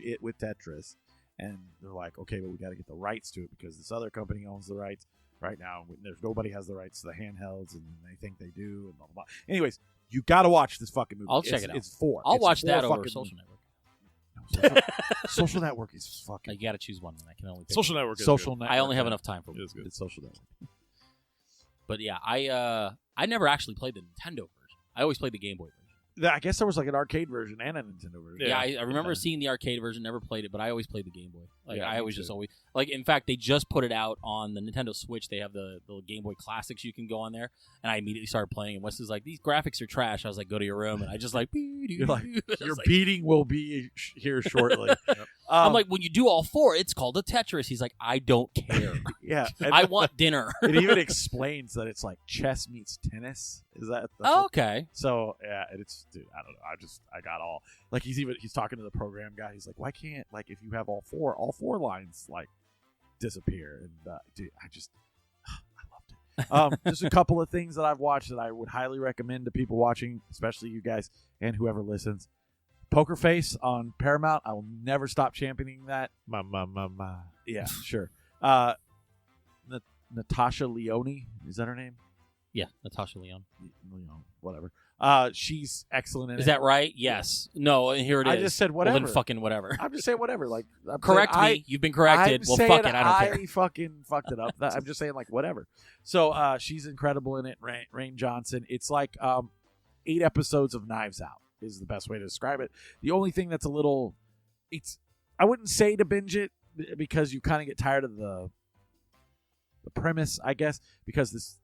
it with Tetris, and they're like, okay, but we got to get the rights to it because this other company owns the rights right now. There's nobody has the rights to the handhelds, and they think they do, and blah blah blah. Anyways, you got to watch this fucking movie. I'll check it out. It's 4. I'll It's watch 4 that over fucking Social movies. Network. Social Network is fucking. You got to choose one. I can only pick Social one. Network is Social good. Network. I only have enough time for It is good. It's Social Network. But yeah, I never actually played the Nintendo version. I always played the Game Boy version. I guess there was like an arcade version and a Nintendo version. Yeah, I remember seeing the arcade version, never played it, but I always played the Game Boy. Like, Yeah, I me always too. just always... Like, in fact, they just put it out on the Nintendo Switch. They have the Game Boy Classics you can go on there, and I immediately started playing, and Wes is like, these graphics are trash. I was like, go to your room, and I just like... You're like, your like, beating will be here shortly. I'm like, when you do all 4, it's called a Tetris. He's like, I don't care. yeah. And I want dinner. it even explains that it's like chess meets tennis. Is that? that's Oh, what- okay. So yeah, it's dude. I don't know. I got all like he's talking to the program guy. He's like, why can't like if you have all four lines like disappear? And dude, I loved it. Just a couple of things that I've watched that I would highly recommend to people watching, especially you guys and whoever listens. Poker Face on Paramount. I will never stop championing that. My. Yeah, sure. Natasha Leone, is that her name? Yeah, Natasha Leone. Whatever. She's excellent in it. Is that right? Yes. No, here it is. I just said Well, whatever. then fucking whatever. I'm just saying whatever. Like, I'm Correct saying me. You've been corrected. I'm Well, saying fuck it. I don't care. I fucking fucked it up. I'm just saying, like, whatever. So she's incredible in it. Rain Johnson. It's like 8 episodes of Knives Out is the best way to describe it. The only thing that's a little, I wouldn't say to binge it because you kind of get tired of the premise, I guess, because this,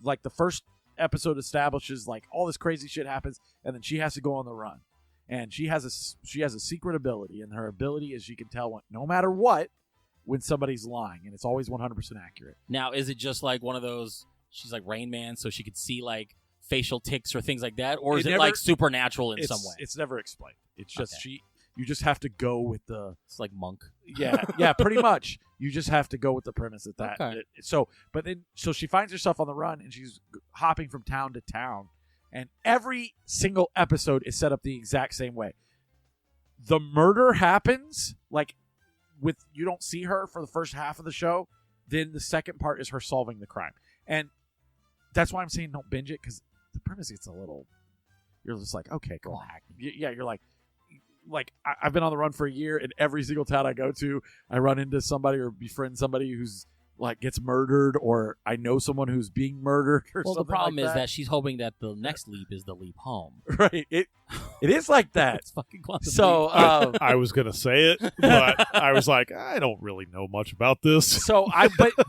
like, the first episode establishes like all this crazy shit happens, and then she has to go on the run, and she has a secret ability, and her ability is she can tell no matter what when somebody's lying, and it's always 100% accurate. Now, is it just like one of those, she's like Rain Man, so she could see like facial tics or things like that? Or is it like supernatural in some way? It's never explained. It's just you just have to go with the... It's like Monk. Yeah, pretty much. You just have to go with the premise of that. Okay. So she finds herself on the run, and she's hopping from town to town, and every single episode is set up the exact same way. The murder happens, like, you don't see her for the first half of the show, then the second part is her solving the crime. And that's why I'm saying don't binge it, because the premise gets a little... You're just like, okay, go on. Yeah, you're like I've been on the run for a year, and every single town I go to, I run into somebody or befriend somebody who's like gets murdered, or I know someone who's being murdered or Well, something. the problem like is that she's hoping that the next leap is the leap home. right. It is like that. It's fucking quantum So leap. I was gonna say it, but I was like, I don't really know much about this. but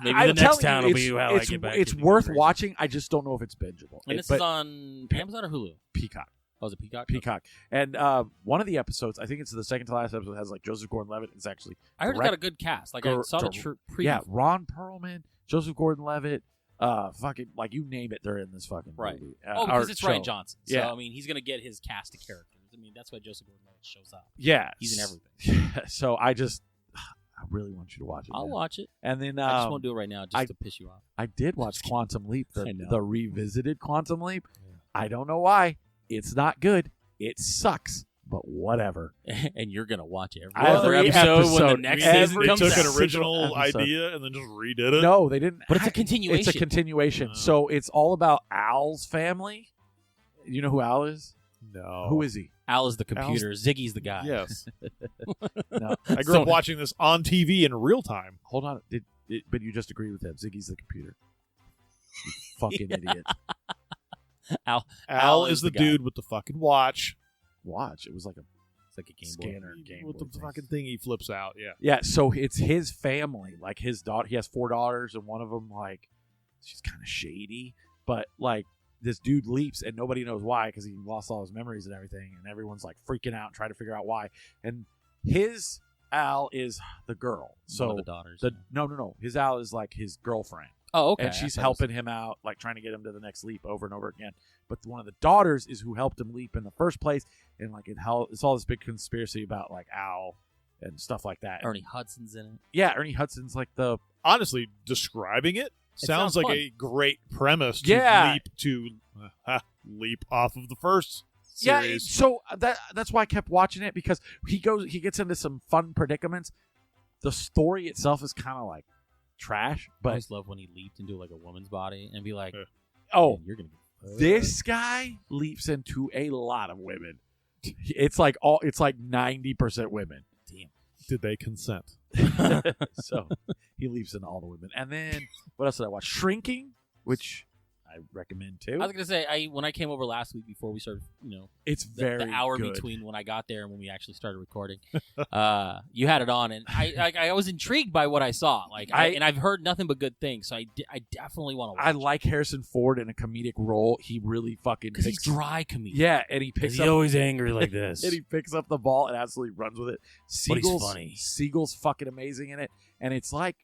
Maybe I'm the next telling town you, will be how I get back it's into worth immigration. watching. I just don't know if it's bingeable. And this but is on Amazon or Hulu? Peacock. Oh, is it Peacock? Peacock. And one of the episodes, I think it's the second to last episode, has like Joseph Gordon-Levitt. It's actually I heard it's got a good cast. Like, I saw the preview. yeah, Ron Perlman, Joseph Gordon-Levitt, fucking, like, you name it, they're in this fucking Right. movie. Because it's Ryan show. Johnson. So, Yeah. I mean, he's going to get his cast of characters. I mean, that's why Joseph Gordon-Levitt shows up. Yeah. He's in everything. So I really want you to watch it. I'll man. watch it. And then I just won't do it right now just to piss you off. I did watch Quantum Leap, I know. the revisited Quantum Leap. I don't know why. It's not good. It sucks, but whatever. And you're gonna watch every Every other episode when the episode. next Every season They comes took out. an original Episode. idea and then just redid it. No, they didn't. But it's a continuation. It's a continuation. So it's all about Al's family. You know who Al is? No. Who is he? Al is the computer. Ziggy's the guy. Yes. No. I grew up watching this on TV in real time. Hold on. But you just agreed with him. Ziggy's the computer. You fucking idiot. Al is the guy. dude with the fucking watch. Watch. It was like a It's like a Game Boy. scanner game with Boy the thing. fucking thing he flips out. Yeah. Yeah, so it's his family. Like his daughter, he has 4 daughters, and one of them, like, she's kind of shady. But like, this dude leaps, and nobody knows why because he lost all his memories and everything, and everyone's like freaking out, trying to figure out why. And his Al is the girl. So One of the daughters. no. His Al is like his girlfriend. Oh, okay. And she's I thought helping him out, like trying to get him to the next leap over and over again. But one of the daughters is who helped him leap in the first place, and like it's all this big conspiracy about like Al and stuff like that. Ernie Hudson's in it. Yeah, Ernie Hudson's like the Honestly, describing it sounds sounds like fun. a great premise to Yeah. leap off of the first yeah. series. So that's why I kept watching it, because he gets into some fun predicaments. The story itself is kind of like trash, I but always love when he leaped into like a woman's body and be like, oh, "Man, you're gonna get this guy leaps into a lot of women. It's like 90% women. damn." Did they consent? So he leaps into all the women. And then what else did I watch? Shrinking, which I recommend too. I was gonna say, when I came over last week before we started, It's very the hour good. between when I got there and when we actually started recording, you had it on, and I was intrigued by what I saw. Like, and I've heard nothing but good things, so I definitely want to watch. I like Harrison Ford in a comedic role. He really fucking because he's picks. dry comedian. Yeah, and he picks up. always angry like this. And he picks up the ball and absolutely runs with it. But he's Siegel's funny. Siegel's fucking amazing in it, and it's like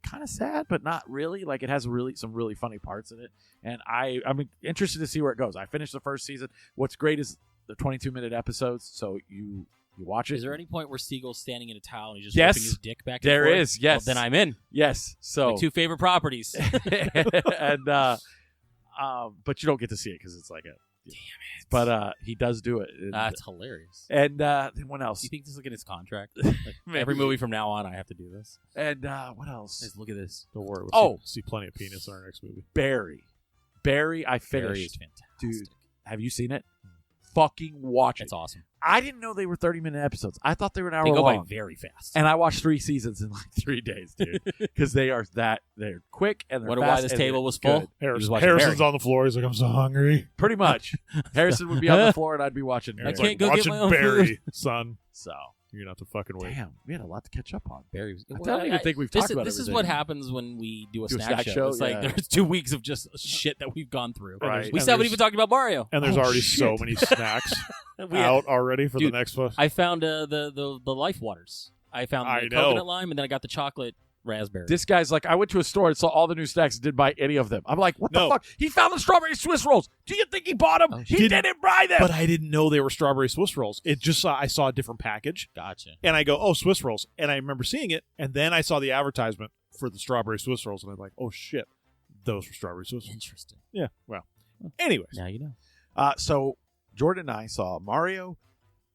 kind of sad, but not really. Like it has some really funny parts in it, and I'm interested to see where it goes. I finished the first season. What's great is the 22-minute episodes, so you watch it. Is there any point where Siegel's standing in a towel and he's just Yes. whipping his dick back? There and forth? is, yes. Well, then I'm in. Yes. So My two favorite properties. and but you don't get to see it because it's like a damn it. But he does do it. And, That's hilarious. and then what else? Do you think this is like in his contract? Like, every movie from now on, I have to do this. And what else? Just look at this. Don't worry. Oh. See plenty of penis in our next movie. Barry, I finished. Barry is fantastic. Dude, have you seen it? Fucking watch it. It's awesome. I didn't know they were 30-minute episodes. I thought they were an hour They go long. by very fast. And I watched 3 seasons in like 3 days, dude, because they're quick and they're Wonder fast why this and table they're was full? good. He was Harrison's watching Barry. on the floor. He's like, I'm so hungry. Pretty much. Harrison would be on the floor and I'd be watching. Aaron's Barry. can't go get watching my own Barry, food. son. So You're gonna have to fucking wait. damn, we had a lot to catch up on. Barry was, I don't even think we've talked about This is everything. what happens when we do a Do a snack snack show. show, It's like yeah. there's 2 weeks of just shit that we've gone through. Right. We And still haven't there's- even talked about Mario. And there's Oh, already shit. so many snacks We had- out already for Dude, the next one. I found the Life Waters. I found I the know. coconut lime, and then I got the chocolate raspberry. This guy's like, I went to a store and saw all the new snacks and didn't buy any of them. I'm like, what the No. fuck? He found the strawberry Swiss rolls. Do you think he bought them? Oh, he shit. didn't buy them. But I didn't know they were strawberry Swiss rolls. It just I saw a different package, Gotcha. and I go, "Oh, Swiss rolls!" And I remember seeing it, and then I saw the advertisement for the strawberry Swiss rolls, and I'm like, "Oh shit, those were strawberry Swiss rolls." Interesting. Yeah. Well, anyways, Now you know. So Jordan and I saw Mario.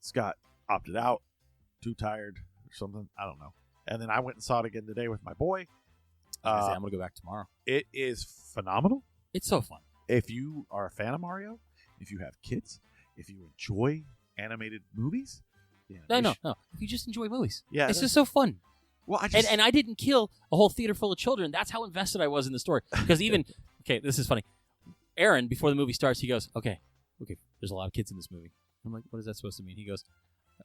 Scott opted out, too tired or something. I don't know. And then I went and saw it again today with my boy. I was gonna say, I'm gonna go back tomorrow. It is phenomenal. It's so fun. If you are a fan of Mario, if you have kids, if you enjoy animated movies, the No. animation- If you just enjoy movies, Yeah, it's that's- just so fun. Well, I just And I didn't kill a whole theater full of children. That's how invested I was in the story. Because even okay, this is funny. Aaron, before the movie starts, he goes, "Okay, there's a lot of kids in this movie." I'm like, "What is that supposed to mean?" He goes,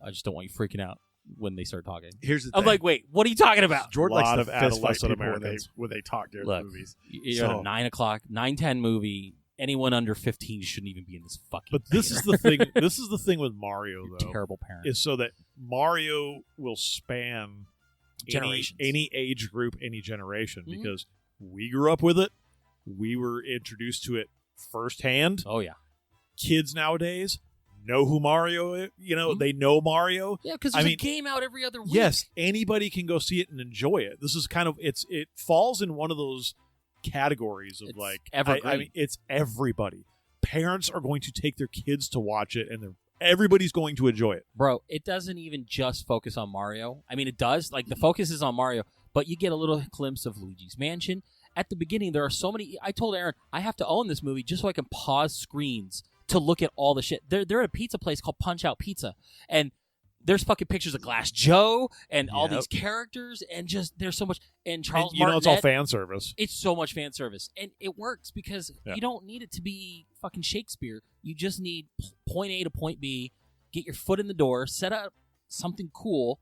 "I just don't want you freaking out when they start talking." here's the I'm thing. like, "Wait, what are you talking about?" Jordan Lot likes of to fist fight adolescent people Americans. when they talk during Look, the movies. You're at So- a 9:10 movie. Anyone under 15 shouldn't even be in this fucking. but this is the thing. This is the thing with Mario, You're a though, terrible parent. is so that Mario will span Generations. any age group, any generation, Mhm. because we grew up with it. We were introduced to it firsthand. Oh yeah, Kids nowadays know who Mario is. They know Mario. yeah, because I there's mean, a game out every other week. Yes, anybody can go see it and enjoy it. This is kind of it falls in one of those categories of It's like evergreen. I mean, it's everybody. Parents are going to take their kids to watch it, and they're everybody's going to enjoy it. Bro, it doesn't even just focus on Mario. I mean, it does. Like, the focus is on Mario, but you get a little glimpse of Luigi's Mansion. At the beginning, there are so many... I told Aaron, I have to own this movie just so I can pause screens to look at all the shit. They're at a pizza place called Punch-Out Pizza, and there's fucking pictures of Glass Joe and all these characters, and just there's so much. And Charles Martinet, it's all fan service. It's so much fan service, and it works because you don't need it to be fucking Shakespeare. You just need point A to point B, get your foot in the door, set up something cool,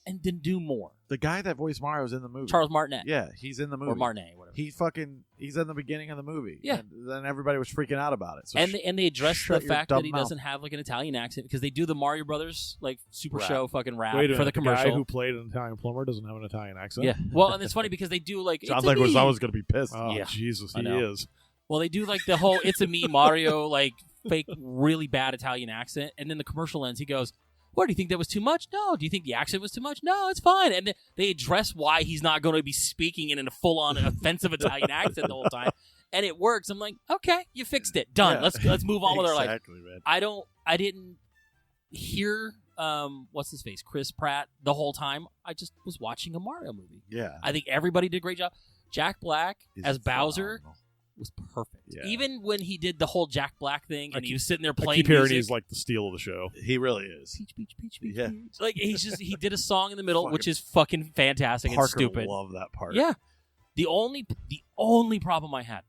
and then do more. The guy that voiced Mario is in the movie. Charles Martinet. Yeah, he's in the movie. Or Martinet, whatever. He's in the beginning of the movie. Yeah. And then everybody was freaking out about it. So and they address the fact that he mouth. doesn't have like an Italian accent because they do the Mario Brothers like Super Rap. Show fucking rap Wait a minute, for the commercial. guy who played an Italian plumber doesn't have an Italian accent. Yeah. Well, and it's funny because they do like John it's a Leguizamo me. was going to be pissed. Oh, Yeah. Jesus, I he know. is. Well, they do like the whole "It's a me" Mario like fake, really bad Italian accent, and then the commercial ends. He goes, "What, do you think that was too much? No. Do you think the accent was too much? No, it's fine." And then they address why he's not going to be speaking in a full-on offensive Italian accent the whole time, and it works. I'm like, okay, you fixed it, done. Yeah. Let's move on with our life. Exactly, man. I didn't hear what's his face, Chris Pratt, the whole time. I just was watching a Mario movie. Yeah. I think everybody did a great job. Jack Black He's as Bowser phenomenal. was perfect. Yeah. Even when he did the whole Jack Black thing and he was sitting there I playing keep hearing music. he's like the steal of the show. He really is. Peach, peach, peach, peach, Yeah. peach. Like he did a song in the middle, Fucking which is fucking fantastic Parker and stupid. loved that part. Yeah. The only problem I had,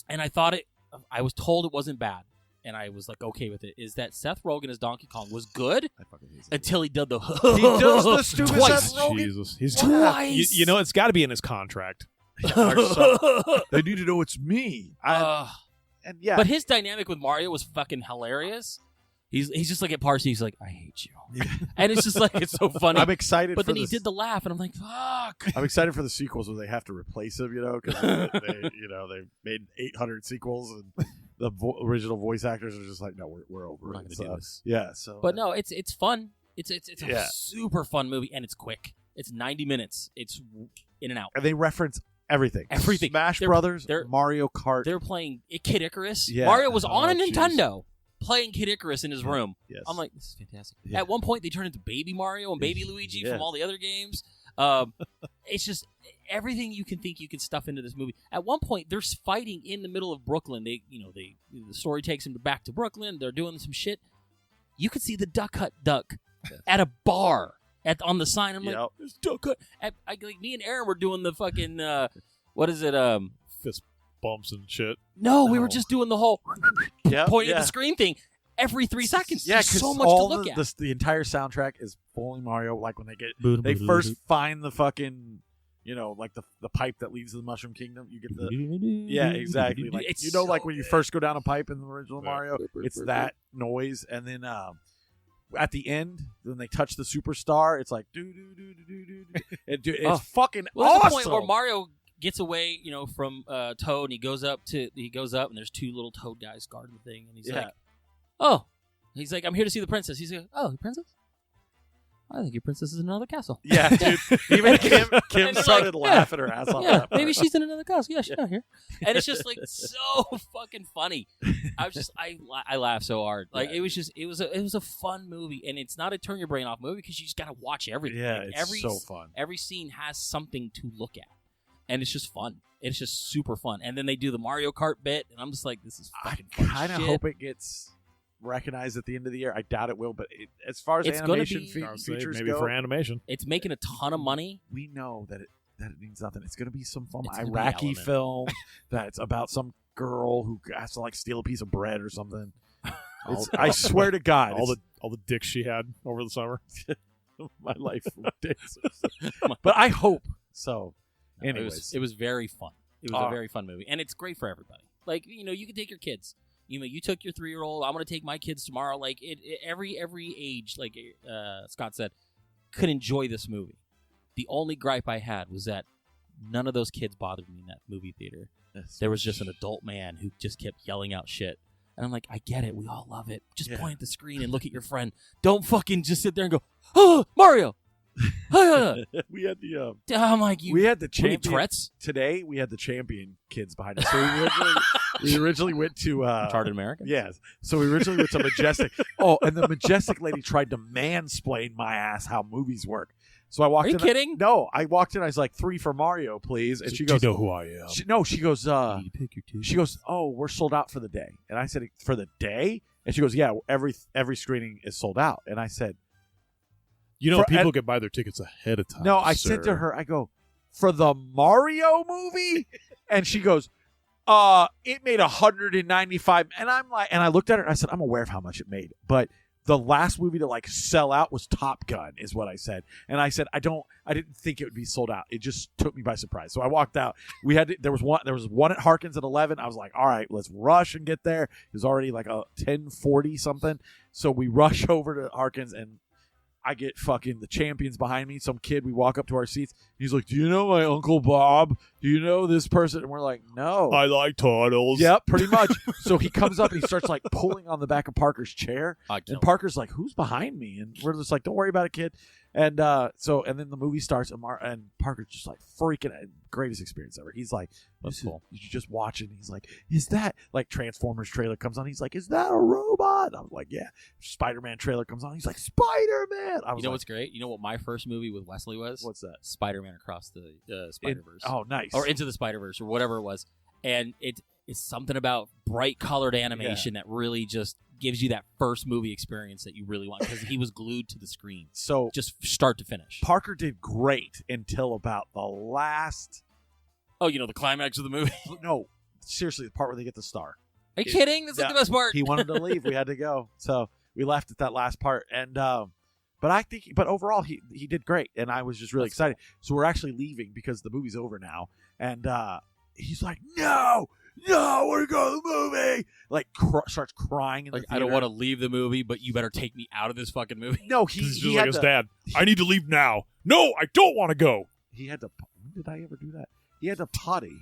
and I was told it wasn't bad, and I was like okay with it, is that Seth Rogen as Donkey Kong was good I fucking hate it. until he did the He does the stupid twice. Seth Rogen. Jesus, he's Twice. You know, it's got to be in his contract. They need to know it's me. And yeah, But his dynamic with Mario was fucking hilarious. He's just like at parts, he's like, I hate you. And it's just like, it's so funny. I'm excited. But for then he this. did the laugh, and I'm like, fuck. I'm excited for the sequels where they have to replace him, because they made 800 sequels, and the original voice actors are just like, no, we're over We're not it. gonna do this. Yeah, so. But no, it's fun. It's a Yeah. super fun movie, and it's quick. It's 90 minutes. It's in and out. And they reference everything. Everything. Smash They're- Brothers, they're- Mario Kart. They're playing Kid Icarus. Yeah. Mario was on a Oh, jeez. Nintendo playing Kid Icarus in his room. Yes. I'm like, this is fantastic. Yeah. At one point, they turn into Baby Mario and Baby Luigi Yes. from all the other games. It's just everything you can think you can stuff into this movie. At one point, they're fighting in the middle of Brooklyn. The story takes them back to Brooklyn. They're doing some shit. You could see the Duck Hut duck at a bar on the sign. I'm like, Yep. there's Duck Hut. Like me and Aaron were doing the fucking what is it? Fist bumps and shit. No, we were No. just doing the whole Yep, pointing yeah. at the screen thing every 3 seconds. Yeah, There's because so much all to look at. the entire soundtrack is fully Mario. Like when they first find the fucking, like the pipe that leads to the Mushroom Kingdom. You get the exactly. Like It's like so when you good. first go down a pipe in the original Yeah. Mario, it's that noise, and then at the end when they touch the superstar, it's like do do do do do do. It's Oh. fucking Well, there's awesome. the point where Mario gets away, from Toad, and he goes up, and there's 2 little Toad guys guarding the thing, and he's Yeah. like, "Oh," he's like, "I'm here to see the princess." He's like, "Oh, the princess? I think your princess is in another castle." Yeah, dude. Even Kim And they're started like, laughing her ass off. Yeah, that maybe part. she's in another castle. Yeah, she's not here. And it's just like so fucking funny. I laugh so hard. Like Yeah. it was a fun movie, and it's not a turn your brain off movie because you just gotta watch everything. Yeah, Like, it's so fun. Every scene has something to look at, and it's just fun. It's just super fun. And then they do the Mario Kart bit, and I'm just like, this is I fucking fun kind of shit. hope it gets recognized at the end of the year. I doubt it will, but as far as It's gonna animation be- I would say features maybe go, for animation. It's making a ton of money. we know that it means nothing. It's going to be some fun It's gonna be Iraqi Element. film that's about some girl who has to steal a piece of bread or something. I swear to God, all the dicks she had over the summer. my life from dicks. But I hope so. No, Anyways, it was very fun. It was Ah. a very fun movie, and it's great for everybody. Like you can take your kids. You took your 3-year-old. I'm going to take my kids tomorrow. Like every age, like Scott said, could enjoy this movie. The only gripe I had was that none of those kids bothered me in that movie theater. There was just an adult man who just kept yelling out shit. And I'm like, I get it. We all love it. Just Yeah. point at the screen and look at your friend. Don't fucking just sit there and go, oh, Mario. We had the I'm like, you. we had the what are you, champion Tourette's? today. We had the champion kids behind us. So we originally went to Retarded American. Yes. So we originally went to Majestic. Oh, and the Majestic lady tried to mansplain my ass how movies work. So I walked Are you in. kidding? No, I walked in. I was like, 3 for Mario, please. And she Do goes, you know who I am? She goes, pick your she goes, oh, we're sold out for the day. And I said, for the day? And she goes, yeah, every screening is sold out. And I said, You know, For- people and- can buy their tickets ahead of time. no, I said to sir. her, I go, for the Mario movie? And she goes, it made 195. And I'm like, and I looked at her and I said, I'm aware of how much it made. But the last movie to like sell out was Top Gun, is what I said. And I said, I didn't think it would be sold out. It just took me by surprise. So I walked out. There was one at Harkins at 11. I was like, all right, let's rush and get there. It was already like a 10:40 something. So we rush over to Harkins, and I get fucking the champions behind me. Some kid, we walk up to our seats. He's like, do you know my Uncle Bob? Do you know this person? And we're like, no. I like turtles. Yep, pretty much. So he comes up and he starts like pulling on the back of Parker's chair. I'd kill And Parker's like, who's behind me? And we're just like, don't worry about it, kid. And and then the movie starts, and Parker's just like freaking out. Greatest experience ever. He's like, That's cool. You just watch it. And he's like, is that, like, Transformers trailer comes on. He's like, is that a robot? I'm like, yeah. Spider-Man trailer comes on. He's like, Spider-Man. I was You know like, what's great? You know what my first movie with Wesley was? what's that? Spider-Man Across the Spider-Verse. Oh, nice. Or Into the Spider-Verse or whatever it was. And it's something about bright colored animation that really just gives you that first movie experience that you really want, because he was glued to the screen, So just start to finish. Parker did great until about the last. Oh, you know, the climax of the movie? No, seriously, the part where they get the star. Are you kidding? That's like Yeah. the best part. He wanted to leave. We had to go, so we left at that last part. And but overall, he did great, and I was just really excited. So we're actually leaving because the movie's over now, and he's like, "No, we're going to the movie!" Like starts crying in the Like, theater. I don't want to leave the movie, but you better take me out of this fucking movie. No, He's he just had like his to, dad. I need to leave now. No, I don't want to go. He had to. When did I ever do that? He had to potty.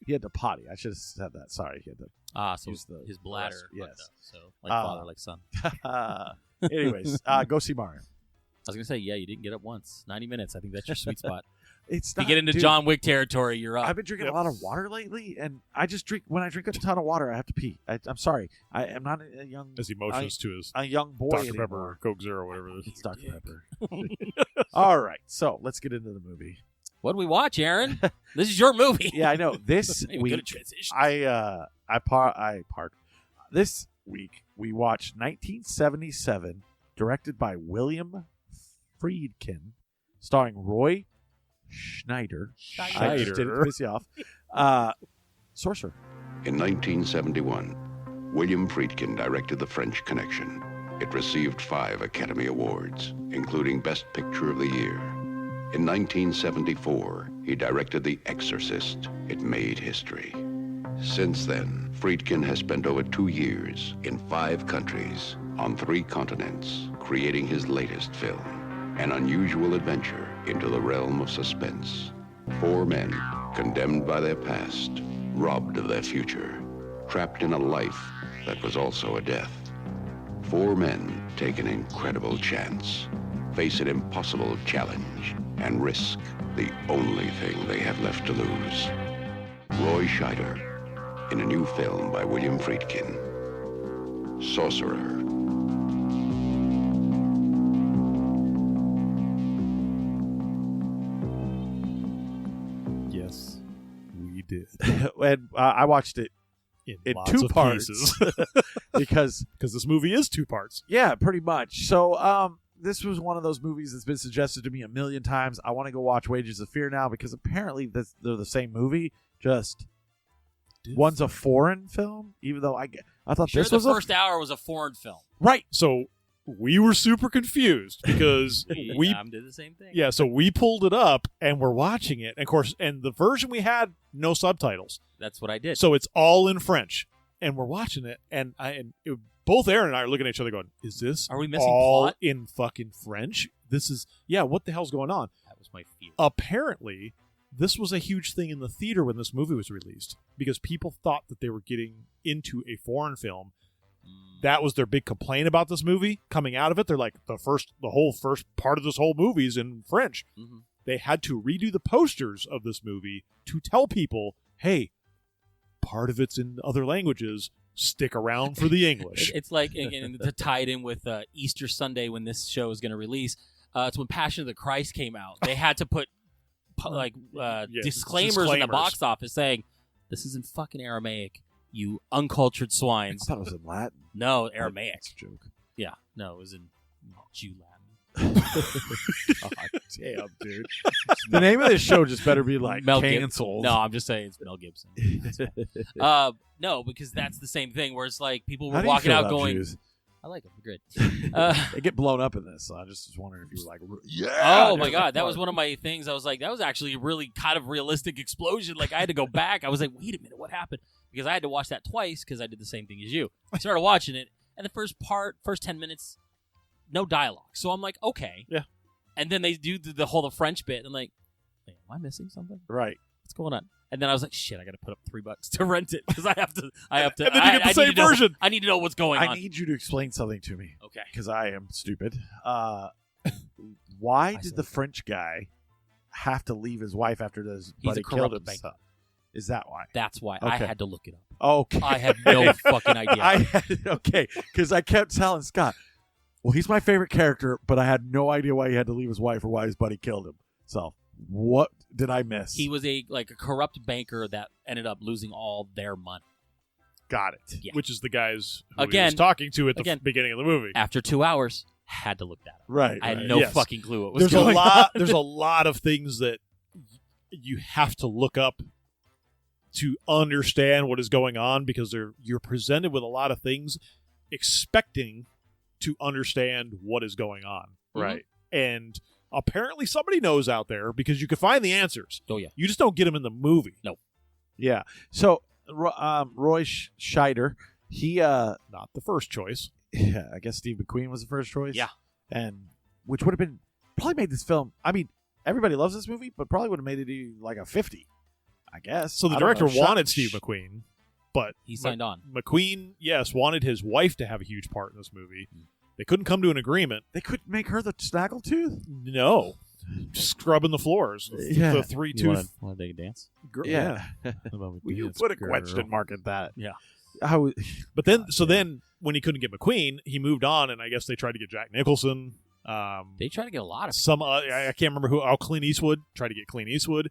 He had to potty. I should have said that. Sorry. He had So Use the his bladder. yes. fucked up. So like father, like son. to. Anyways, go see Mario. I was gonna say, yeah, you didn't get up once. 90 minutes. I think that's your sweet spot. It's If you not, get into dude, John Wick territory, you're up. I've been drinking a lot of water lately, and I just drink. When I drink a ton of water, I have to pee. I'm sorry. I am not a young As he motions to his a young boy Dr. anymore. Pepper, or Coke Zero, whatever it is. It's Dr. Pepper. All right, so let's get into the movie. What do we watch, Aaron? This is your movie. Yeah, I know. This Not even week, good at transitions. I park. This week we watched 1977, directed by William Friedken, starring Roy Schneider. I just didn't piss you off. Sorcerer. In 1971, William Friedken directed The French Connection. It received 5 Academy Awards, including Best Picture of the Year. In 1974, he directed The Exorcist. It made history. Since then, Friedkin has spent over 2 years in 5 countries on 3 continents, creating his latest film, an unusual adventure into the realm of suspense. 4 men, condemned by their past, robbed of their future, trapped in a life that was also a death. 4 men take an incredible chance, face an impossible challenge, and risk the only thing they have left to lose. Roy Scheider, in a new film by William Friedkin, Sorcerer. Yes, we did. And I watched it in lots 2 of parts pieces. because, Because this movie is 2 parts. yeah, pretty much. So, this was one of those movies that's been suggested to me a million times. I want to go watch Wages of Fear now because apparently they're the same movie, just one's a foreign film. Even though I thought Sure, this the was first hour was a foreign film. right. So we were super confused because we did the same thing. yeah, so we pulled it up and we're watching it. And of course, and the version we had, no subtitles. That's what I did. So it's all in French. And we're watching it, and both Aaron and I are looking at each other going, is this Are we missing all plot? in fucking French? This is, yeah, what the hell's going on? that was my fear. Apparently, this was a huge thing in the theater when this movie was released because people thought that they were getting into a foreign film that was their big complaint about this movie coming out of it. They're like, the whole first part of this whole movie is in French. Mhm. They had to redo the posters of this movie to tell people, hey, part of it's in other languages. Stick around for the English. It's like, and to tie it in with Easter Sunday when this show is going to release, it's when Passion of the Christ came out. They had to put disclaimers in the box office saying, this is in fucking Aramaic, you uncultured swines. I thought it was in Latin. No, Aramaic. That's a joke. Yeah, no, it was in Jew Latin. Oh, damn, dude. The name of this show just better be like Mel canceled. No, I'm just saying it's Mel Gibson. No, because that's the same thing where it's like people How were do you walking feel out about going, Jews? I like them. They're good. They get blown up in this, so I just was wondering if you were like, yeah. Oh my god, that was one of my things. I was like, that was actually a really kind of realistic explosion. Like I had to go back. I was like, wait a minute, what happened? Because I had to watch that twice because I did the same thing as you. I started watching it, and the first 10 minutes, no dialogue. So I'm like, okay, yeah. And then they do the whole French bit. And I'm like, wait, am I missing something? Right. What's going on? And then I was like, shit, I got to put up $3 to rent it because I have to. And then you get the same version. I need to know what's going on. I need you to explain something to me. Okay. Because I am stupid. Why did the French guy have to leave his wife after his buddy killed himself? banker. Is that why? That's why Okay. I had to look it up. Okay. I have no fucking idea. Okay, because I kept telling Scott, well, he's my favorite character, but I had no idea why he had to leave his wife or why his buddy killed him. So, what did I miss? He was a corrupt banker that ended up losing all their money. Got it. Yeah. Which is the guys who he Again- was talking to at the again. beginning of the movie. After 2 hours, had to look that up. Right. I had right. no Yes. fucking clue what was There's going a on. lot. There's a lot of things that you have to look up to understand what is going on because you're presented with a lot of things, expecting to understand what is going on. Mhm. Right. And apparently somebody knows out there because you can find the answers. Oh yeah. You just don't get them in the movie. No. Yeah. So, Roy Scheider, he, Not the first choice. yeah, I guess Steve McQueen was the first choice. Yeah. And which would have been, probably made this film, I mean, everybody loves this movie, but probably would have made it like a 50, I guess. So the I don't director know. wanted Steve McQueen, but He signed on. McQueen, yes, wanted his wife to have a huge part in this movie. They couldn't come to an agreement. They couldn't make her the snaggletooth? No. Scrubbing the floors. Yeah. The 3-2. Want to dance? Yeah. Well, you put a question mark at that. Yeah. But then when he couldn't get McQueen, he moved on, and I guess they tried to get Jack Nicholson. They try to get a lot of Some I can't remember who. Clint Eastwood tried to get Clint Eastwood.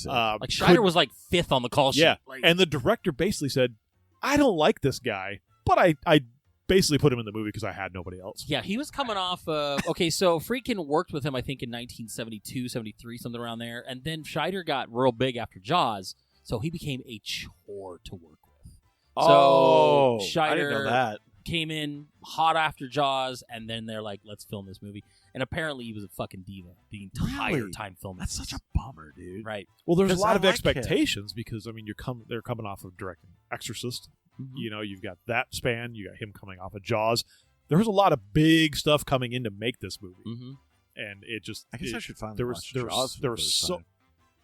like Scheider was like 5th on the call sheet. Yeah, Like, and the director basically said, "I don't like this guy, but I basically put him in the movie because I had nobody else." yeah, he was coming off. Okay, so Friedkin worked with him, I think, in 1972, 73, something around there, and then Scheider got real big after Jaws, so he became a chore to work with. Oh, So I didn't know Scheider that. came in hot after Jaws, and then they're like, "Let's film this movie." And apparently, he was a fucking diva the entire Really? time filming. That's this. such a bummer, dude. right. Well, there's a Because lot I of like expectations because I mean they're coming off of directing Exorcist. Mm-hmm. You know, you've got that span. You got him coming off of Jaws. There was a lot of big stuff coming in to make this movie, Mm-hmm. and it just. I guess it- I should finally there watch was there Jaws was for there the was first so time.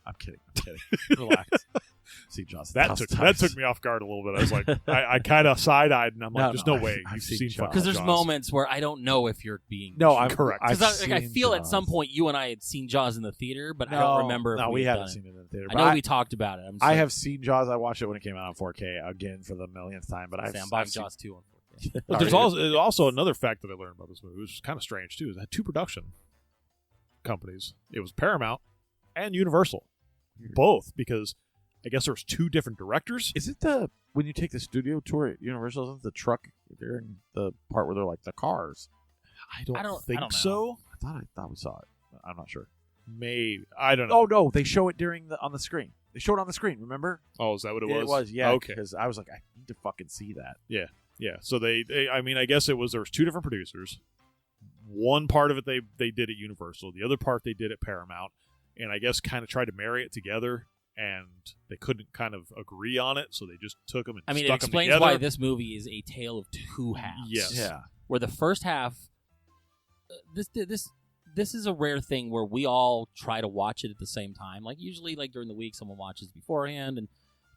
I'm kidding. Relax. See Jaws. that took me off guard a little bit. I was like, I kind of side eyed, and I'm like, there's no way I've you've seen seen Jaws. fucking Because there's Jaws. moments where I don't know if you're being No, I'm Correct. I've Because I seen feel at Jaws. some point you and I had seen Jaws in the theater, but I No, don't remember. If No, we had haven't done seen it in the theater. I but know we talked about it. I have seen Jaws. I watched it when it came out on 4K again for the millionth time. But I'm buying Jaws 2 on 4K. But there's also another fact that I learned about this movie, which is kind of strange too. Is it had two production companies. It was Paramount and Universal, both because I guess there was two different directors. Is it the when you take the studio tour at Universal? Isn't the truck there in the part where they're like the cars? I don't think I don't know. so. I thought we saw it. I'm not sure. Maybe I don't know. Oh no, they show it on the screen. They show it on the screen. Remember? Oh, is that what it It was? was, yeah. Okay. Because I was like, I need to fucking see that. Yeah. So they I mean, I guess there was two different producers. One part of it they did at Universal. The other part they did at Paramount. And I guess kind of tried to marry it together. And they couldn't kind of agree on it, so they just took them and I mean, it stuck them explains together. why this movie is a tale of two halves. Yes. Yeah. Where the first half, this is a rare thing where we all try to watch it at the same time. Like usually, like during the week, someone watches beforehand and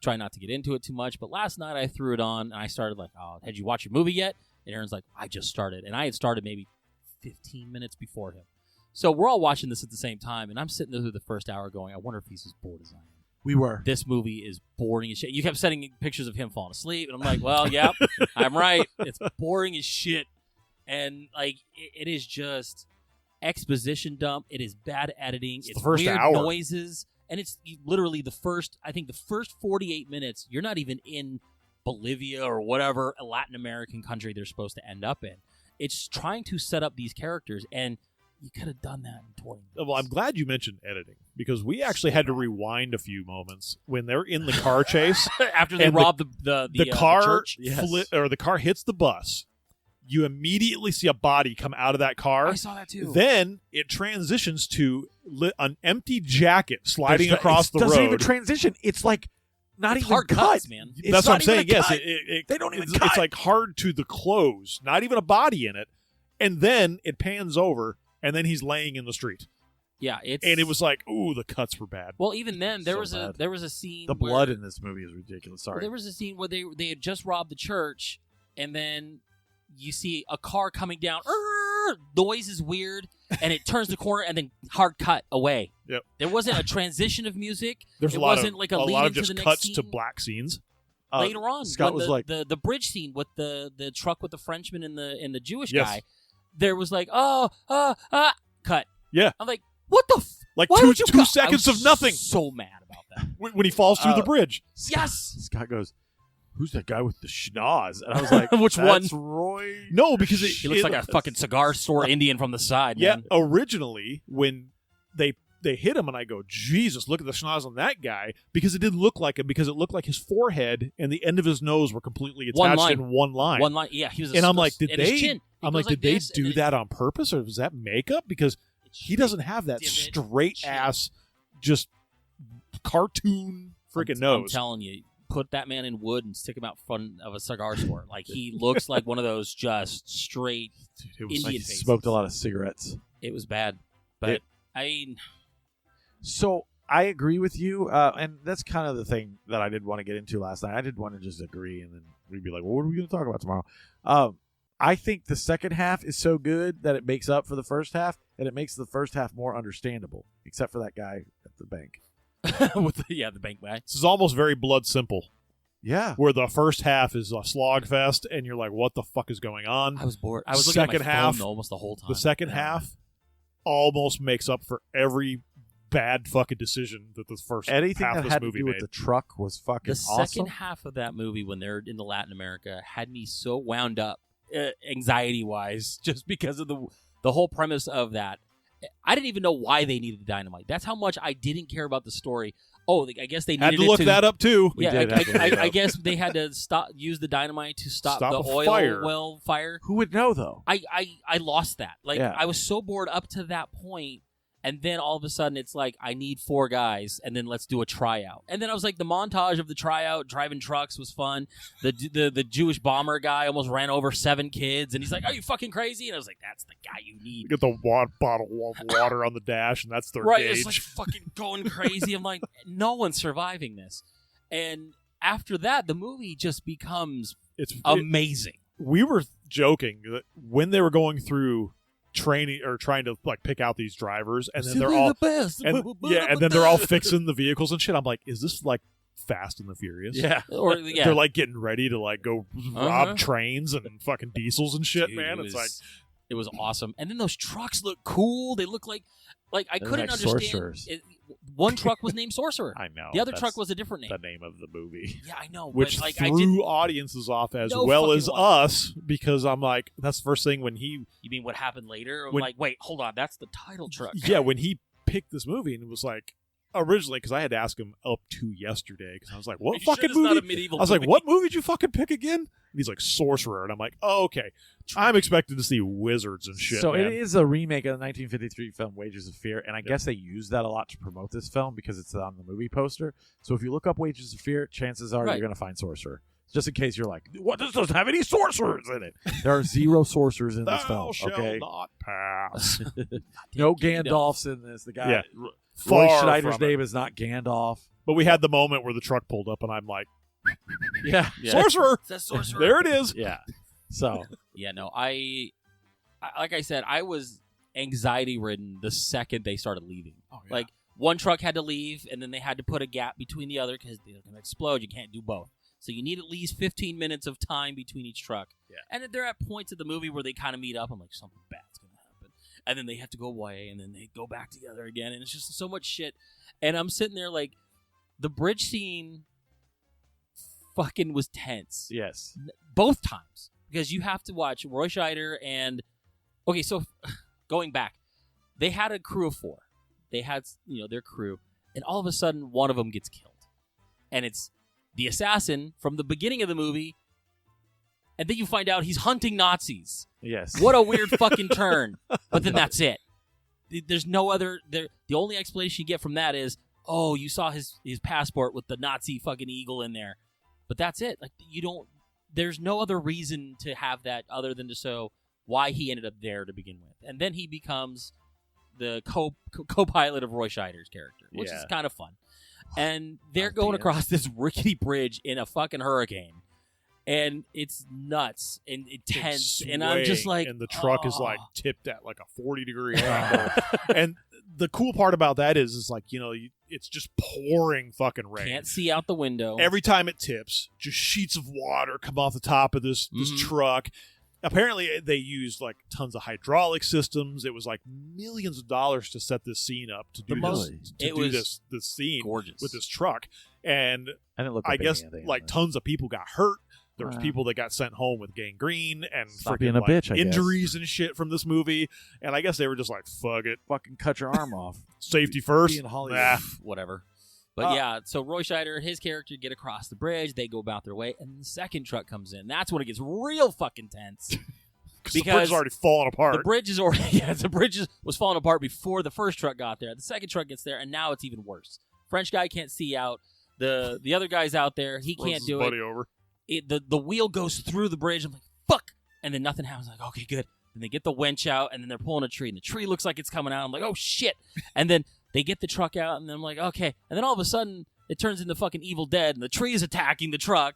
try not to get into it too much. But last night I threw it on and I started like, "Oh, had you watched your movie yet?" And Aaron's like, I just started. And I had started maybe 15 minutes before him. So we're all watching this at the same time, and I'm sitting there through the first hour going, I wonder if he's as bored as I am. We were. This movie is boring as shit. You kept sending pictures of him falling asleep, and I'm like, well, yeah, I'm right. It's boring as shit. And, like, it is just exposition dump. It is bad editing. It's the first weird hour. noises. And it's literally the first 48 minutes, you're not even in Bolivia or whatever Latin American country they're supposed to end up in. It's trying to set up these characters, and you could have done that in 20 minutes. Well, I'm glad you mentioned editing because we actually had to rewind a few moments when they're in the car chase. After they and rob the car church. or the car hits the bus. You immediately see a body come out of that car. I saw that too. Then it transitions to an empty jacket sliding across the doesn't road. even transition. It's like not It's even hard cut. cuts, man. It's That's what I'm not even saying. a Yes, cut. They don't even cut. It's like hard to the clothes, not even a body in it, and then it pans over, and then he's laying in the street, Yeah, it's and it was like, ooh, the cuts were bad. well. Even then, there So was bad. a scene. The where- blood in this movie is ridiculous. Sorry. There was a scene where they had just robbed the church, and then you see a car coming down. Noise is weird, and it turns the corner, and then hard cut away. Yep. There wasn't a transition of music. There's it a lot wasn't of like a lot lead of into just the next cuts scene. to black scenes. Later on, Scott when was the, like- the bridge scene with the truck with the Frenchman and the Jewish Yes. guy. There was like cut. Yeah. I'm like, what the? Like Why two would you cut? seconds I was of nothing So mad about that. when he falls through the bridge. Yes. Scott goes, "Who's that guy with the schnoz?" And I was like, Which "That's one? Roy." No, because He looks like a fucking cigar store Indian from the side. Yeah, man. originally when they hit him, and I go, Jesus, look at the schnoz on that guy, because it didn't look like him, because it looked like his forehead and the end of his nose were completely One attached line. in one line. One line. Yeah, he was. And I'm like, did and his they? chin. He I'm goes like, did they this, do and that on purpose, or was that makeup? Because he doesn't have that divot, straight chin. ass, just cartoon freaking I'm nose. telling you, put that man in wood and stick him out front of a cigar store. Like he looks like one of those just straight. Dude, it was Indian He faces. smoked a lot of cigarettes. It was bad, but I mean, So I agree with you, and that's kind of the thing that I did want to get into last night. I did want to just agree, and then we'd be like, well, what are we going to talk about tomorrow? I think the second half is so good that it makes up for the first half, and it makes the first half more understandable, except for that guy at the bank. with the bank guy. This is almost very Blood Simple, Yeah. where the first half is a slog fest, and you're like, what the fuck is going on? I was bored. I was looking at my Second half, phone almost the whole time. The second half almost makes up for every bad fucking decision that the first Anything half that of this had to movie do with made. the truck was fucking The second awesome. half of that movie, when they're in the Latin America, had me so wound up, anxiety-wise, just because of the whole premise of that. I didn't even know why they needed the dynamite. That's how much I didn't care about the story. Oh, I guess they needed Had to look it that up too. We Yeah, did have to look it I up. guess they had to use the dynamite to stop the a oil fire. well fire. Who would know, though? I lost that. Like Yeah. I was so bored up to that point, and then all of a sudden it's like I need 4 guys, and then let's do a tryout. And then I was like, the montage of the tryout driving trucks was fun. The Jewish bomber guy almost ran over 7 kids, and he's like, "Are you fucking crazy?" And I was like, "That's the guy you You need." get the bottle of water on the dash, and that's their Right? gauge. It's like fucking going crazy. I'm like, no one's surviving this. And after that, the movie just becomes amazing. We were joking that when they were going through training or trying to like pick out these drivers, and then they're all the best. and then they're all fixing the vehicles and shit. I'm like, is this like Fast and the Furious? Yeah. Or yeah, They're like getting ready to like go Uh-huh. rob trains and fucking diesels and shit, Dude, man. it It's was- like it was awesome. And then those trucks look cool. They look like I They're couldn't like understand. sorcerers. One truck was named Sorcerer. I know The other that's truck was a different name. the name of the movie, Yeah, I know. which but like threw I didn't. audiences off as No well fucking as one. us, because I'm like, that's the first thing when he You mean what happened later? I'm When- like, wait, hold on. That's the title truck. yeah, when he picked this movie, and it was like originally, because I had to ask him up to yesterday, because I was like, what Are you sure fucking this is not movie? a medieval I was like, movie? what movie did you fucking pick again? And he's like, Sorcerer, and I'm like, oh, okay. I'm expecting to see wizards and shit. So man. it is a remake of the 1953 film Wages of Fear, and I guess they use that a lot to promote this film because it's on the movie poster. So if you look up Wages of Fear, chances are Right. you're going to find Sorcerer. Just in case you're like, what? This doesn't have any sorcerers in it. There are 0 sorcerers in this Thou film. shalt Okay, not pass. no Kingdom. Gandalfs in this. The guy, Yeah. Roy Far Schneider's from it. name is not Gandalf. But we had the moment where the truck pulled up, and I'm like, Yeah, Yeah. Sorcerer! That's Sorcerer. There it is. yeah. So Yeah, no, I like I said, I was anxiety ridden the second they started leaving. Oh, yeah. Like one truck had to leave, and then they had to put a gap between the other because they're going to explode. You can't do both. So you need at least 15 minutes of time between each truck. Yeah. And they're at points of the movie where they kind of meet up. I'm like, something bad's going to happen. And then they have to go away, and then they go back together again. And it's just so much shit. And I'm sitting there like, the bridge scene fucking was tense. Yes. Both times. Because you have to watch Roy Scheider and... Okay, so going back, they had a crew of 4. They had, their crew. And all of a sudden, one of them gets killed. And it's the assassin from the beginning of the movie, and then you find out he's hunting Nazis. Yes. What a weird fucking turn. But then that's it. There's no other... The only explanation you get from that is, oh, you saw his passport with the Nazi fucking eagle in there. But that's it. Like, you don't... There's no other reason to have that other than to show why he ended up there to begin with. And then he becomes the co-pilot of Roy Scheider's character, which is kind of fun. And they're going across this rickety bridge in a fucking hurricane. And it's nuts and intense. And I'm just like... And the truck is like tipped at like a 40-degree angle. And the cool part about that is like, it's just pouring fucking rain. Can't see out the window. Every time it tips, just sheets of water come off the top of this truck. Apparently, they used like tons of hydraulic systems. It was like millions of dollars to set this scene up to do this scene gorgeous with this truck. And I guess like tons of people got hurt. There was people that got sent home with gangrene and freaking like, injuries and shit from this movie. And I guess they were just like, fuck it. Fucking cut your arm off. Safety first. Nah. Whatever. But yeah, so Roy Scheider and his character get across the bridge. They go about their way. And the second truck comes in. That's when it gets real fucking tense. Because the bridge is already falling apart. The bridge is already... Yeah, the bridge was falling apart before the first truck got there. The second truck gets there, and now it's even worse. French guy can't see out. The other guy's out there. He can't do it. Over. The wheel goes through the bridge. I'm like, fuck! And then nothing happens. I'm like, okay, good. And they get the winch out, and then they're pulling a tree, and the tree looks like it's coming out. I'm like, oh, shit. And then they get the truck out, and then I'm like, okay. And then all of a sudden, it turns into fucking Evil Dead, and the tree is attacking the truck.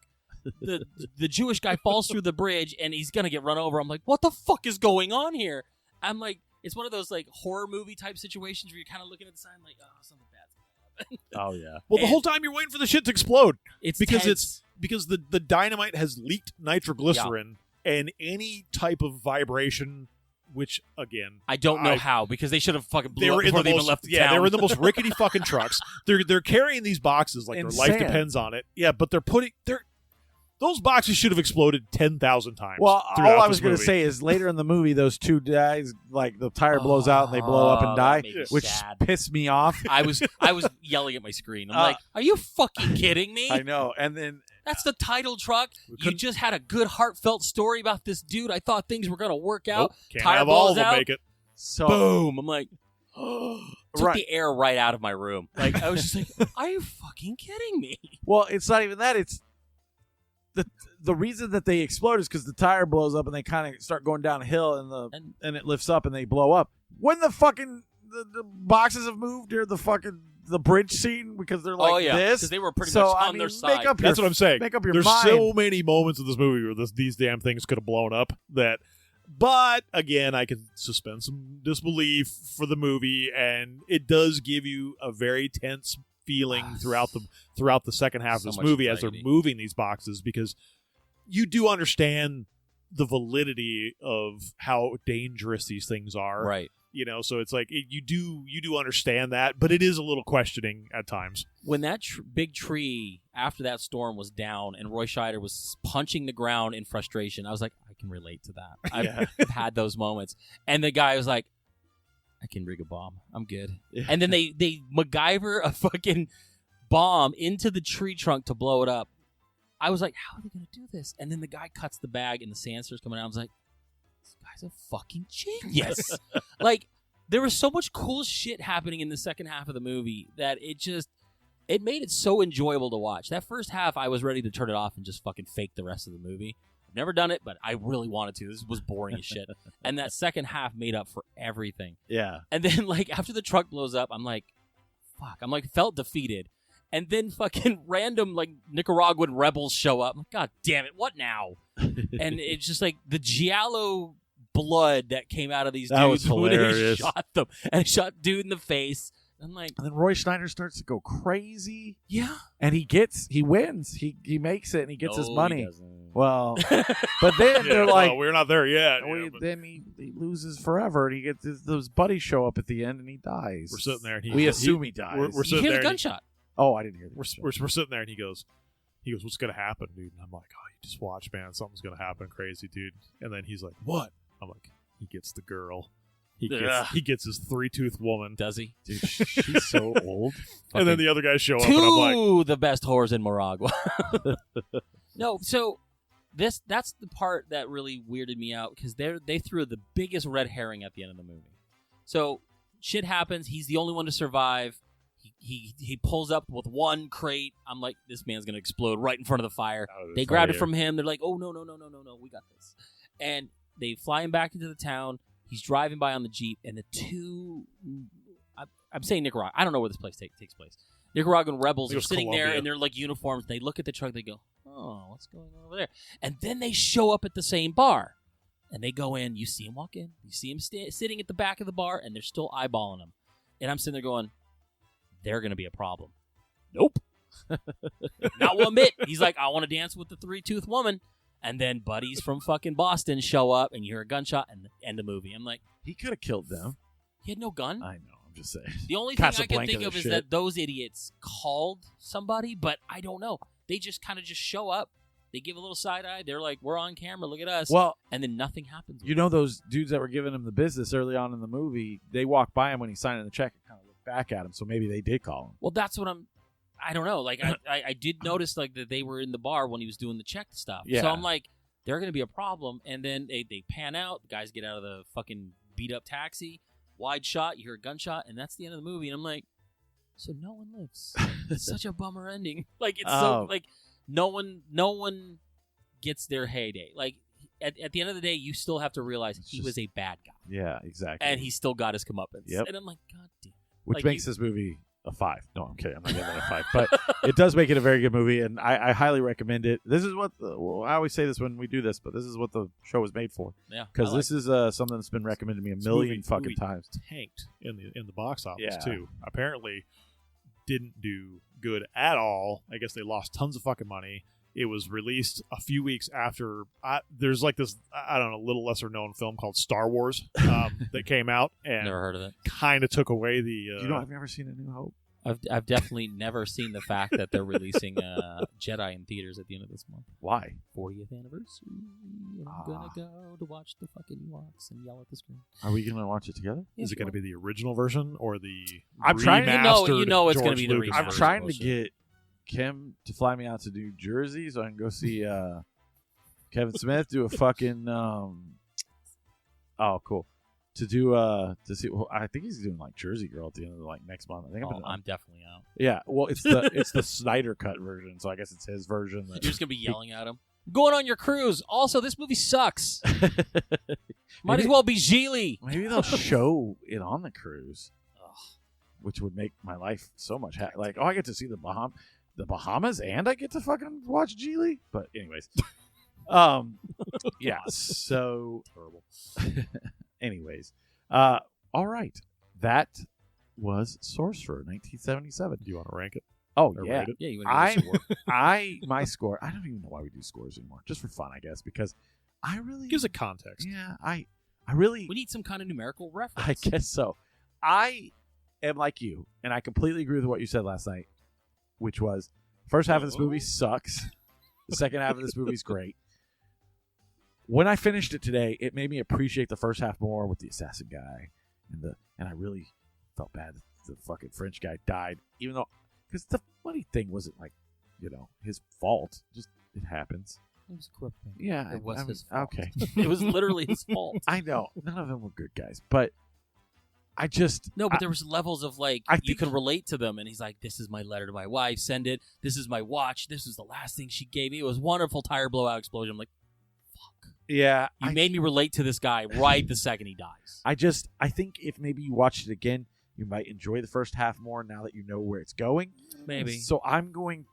The Jewish guy falls through the bridge, and he's going to get run over. I'm like, what the fuck is going on here? I'm like, it's one of those like horror movie type situations where you're kind of looking at the sign like, oh, something bad's going to happen. Oh, yeah. Well, the whole time you're waiting for the shit to explode. It's because tense. the dynamite has leaked nitroglycerin, and any type of vibration, which again I don't know how, because they should have fucking blew up before they even left the town. Yeah, they were in the most rickety fucking trucks. They're carrying these boxes like their life depends on it. Yeah, but those boxes should have exploded 10,000 times. Well, all I was going to say is later in the movie, those two guys, like the tire blows out and they blow up and die, which pissed me off. I was yelling at my screen. I'm like, are you fucking kidding me? I know. And then that's the title truck. You just had a good heartfelt story about this dude. I thought things were going to work out. Nope, can't have all of them make it. So boom. I'm like, took the air right out of my room. Like I was just like, are you fucking kidding me? Well, it's not even that. It's the reason that they explode is because the tire blows up and they kind of start going downhill and it lifts up and they blow up. When the fucking the boxes have moved or the bridge scene because they're like this, because they were pretty much on their side. That's what I'm saying. Make up your There's mind. so many moments of this movie where these damn things could have blown up that. But again, I can suspend some disbelief for the movie, and it does give you a very tense feeling throughout the second half of this movie as they're moving these boxes, because you do understand the validity of how dangerous these things are, right? So it's like you do understand that, but it is a little questioning at times. When that big tree after that storm was down and Roy Scheider was punching the ground in frustration, I was like, I can relate to that. I've had those moments. And the guy was like, I can rig a bomb. I'm good. Yeah. And then they MacGyver a fucking bomb into the tree trunk to blow it up. I was like, how are they going to do this? And then the guy cuts the bag and the sand starts coming out. I was like, this guy's a fucking genius. Like, there was so much cool shit happening in the second half of the movie that it made it so enjoyable to watch. That first half, I was ready to turn it off and just fucking fake the rest of the movie. I've never done it, but I really wanted to. This was boring as shit. And that second half made up for everything. Yeah. And then, like, after the truck blows up, I'm like, fuck. I'm like, felt defeated. And then fucking random like Nicaraguan rebels show up. I'm like, God damn it, what now? And it's just like the giallo blood that came out of these That was dudes when they hilarious. shot them. And shot dude in the face. I'm like, And then Roy Schneider starts to go crazy, yeah. and he wins. He makes it, and he gets his No, money. he doesn't. Well, but then Yeah, they're like, we're not there yet. then he loses forever, and he gets those buddies show up at the end, and he dies. We're sitting there, and we assume he dies. we're You sitting hear there. the and gunshot. Oh, I didn't hear We're, that. we're sitting there, and he goes, what's gonna happen, dude? And I'm like, oh, you just watch, man. Something's gonna happen, crazy, dude. And then he's like, what? I'm like, he gets the girl. Ugh. He gets his 3-tooth woman. Does he? Dude, she's so old. And then the other guys show up, and I'm like, Two the best whores in Moragua. No, so that's the part that really weirded me out because they threw the biggest red herring at the end of the movie. So shit happens. He's the only one to survive. He pulls up with one crate. I'm like, this man's gonna explode right in front of the fire. They grabbed it from him. They're like, oh no, we got this. And they fly him back into the town. He's driving by on the Jeep, and the two, I'm saying Nicaragua. I don't know where this place takes place. Nicaraguan rebels It are was sitting there Colombia. in their like uniforms. They look at the truck. They go, oh, what's going on over there? And then they show up at the same bar. And they go in. You see him walk in. You see him sitting at the back of the bar, and they're still eyeballing him. And I'm sitting there going, they're going to be a problem. Nope. Not one bit. He's like, I want to dance with the 3-tooth woman. And then buddies from fucking Boston show up, and you hear a gunshot, and end the movie. I'm like, He could have killed them. he had no gun. I know. I'm just saying. The only thing I can Casablanca think of is shit. that those idiots called somebody, but I don't know. They just kind of just show up. They give a little side eye. They're like, we're on camera. Look at us. Well, and then nothing happens. you know those dudes that were giving him the business early on in the movie, they walked by him when he's signing the check and kind of looked back at him, so maybe they did call him. Well, that's what I don't know. Like, I did notice, like, that they were in the bar when he was doing the check stuff. Yeah. So I'm like, they're going to be a problem. And then they pan out. The guys get out of the fucking beat-up taxi. Wide shot. You hear a gunshot. And that's the end of the movie. And I'm like, so no one lives. It's such a bummer ending. Like, it's so, like, no one gets their heyday. Like, at the end of the day, you still have to realize he was a bad guy. Yeah, exactly. And he still got his comeuppance. Yep. And I'm like, God damn. Which like, makes this movie a 5. No, I'm kidding. I'm not giving it a 5. But it does make it a very good movie, and I highly recommend it. This is what I always say this when we do this, but this is what the show was made for. Yeah. Because I like this is something that's been recommended to me a This million movie fucking times. tanked in the box office Yeah. too. Apparently, didn't do good at all. I guess they lost tons of fucking money. It was released a few weeks after. There's like this, I don't know, little lesser known film called Star Wars that came out and Never heard of it. kind of took away the. You know, I've never seen A New Hope. I've definitely never seen the fact that they're releasing Jedi in theaters at the end of this month. Why? 40th anniversary. I'm gonna go to watch the fucking Ewoks and yell at the screen. Are we going to watch it together? Is it going to be the original version or the I'm trying to- remastered you know it's gonna George be the Lucas remastered. I'm version? trying to bullshit. get Kim to fly me out to New Jersey so I can go see Kevin Smith do a fucking. Oh, cool. To do to see. Well, I think he's doing like Jersey Girl at the end of like next month. I think I'm definitely out. Yeah, well, it's the Snyder cut version, so I guess it's his version. You're just gonna be yelling at him. Going on your cruise. Also, this movie sucks. Might as well be Geely. Maybe they'll show it on the cruise, which would make my life so much like. Oh, I get to see the Bahamas, and I get to fucking watch Geely. But anyways, yeah. So Terrible. anyways, all right, that was Sorcerer, 1977. Do you want to rank it? Oh Or yeah, rate it? Yeah, you want to give it a score. my score. I don't even know why we do scores anymore. Just for fun, I guess, because I really Gives it context. Yeah, I really. We need some kind of numerical reference. I guess so. I am like you, and I completely agree with what you said last night, which was first half of this movie sucks. The second half of this movie is great. When I finished it today, it made me appreciate the first half more with the assassin guy, and I really felt bad that the fucking French guy died, even though because the funny thing wasn't like his fault. Just it happens. It was a corrupt man. Yeah, It was I mean, his fault. okay. It was literally his fault. I know none of them were good guys, but I just No, but there was levels of like I you think- can relate to them, and he's like, "This is my letter to my wife. Send it. This is my watch. This is the last thing she gave me. It was wonderful. Tire blowout explosion." I'm like, "Fuck." yeah. You made me relate to this guy right the second he dies. I think if maybe you watched it again, You might enjoy the first half more now that you know where it's going. Maybe. So I'm going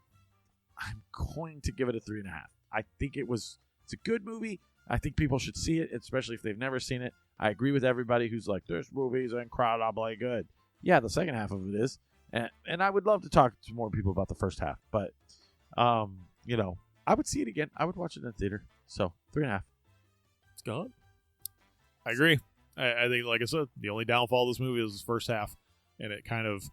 to give it a 3.5. I think it's a good movie. I think people should see it, especially if they've never seen it. I agree with everybody who's like, this movie's incredibly good. Yeah, the second half of it is. And I would love to talk to more people about the first half. But, you know, I would see it again. I would watch it in the theater. So, 3.5. Scott? I agree. I think, like I said, the only downfall of this movie is the first half. And it kind of...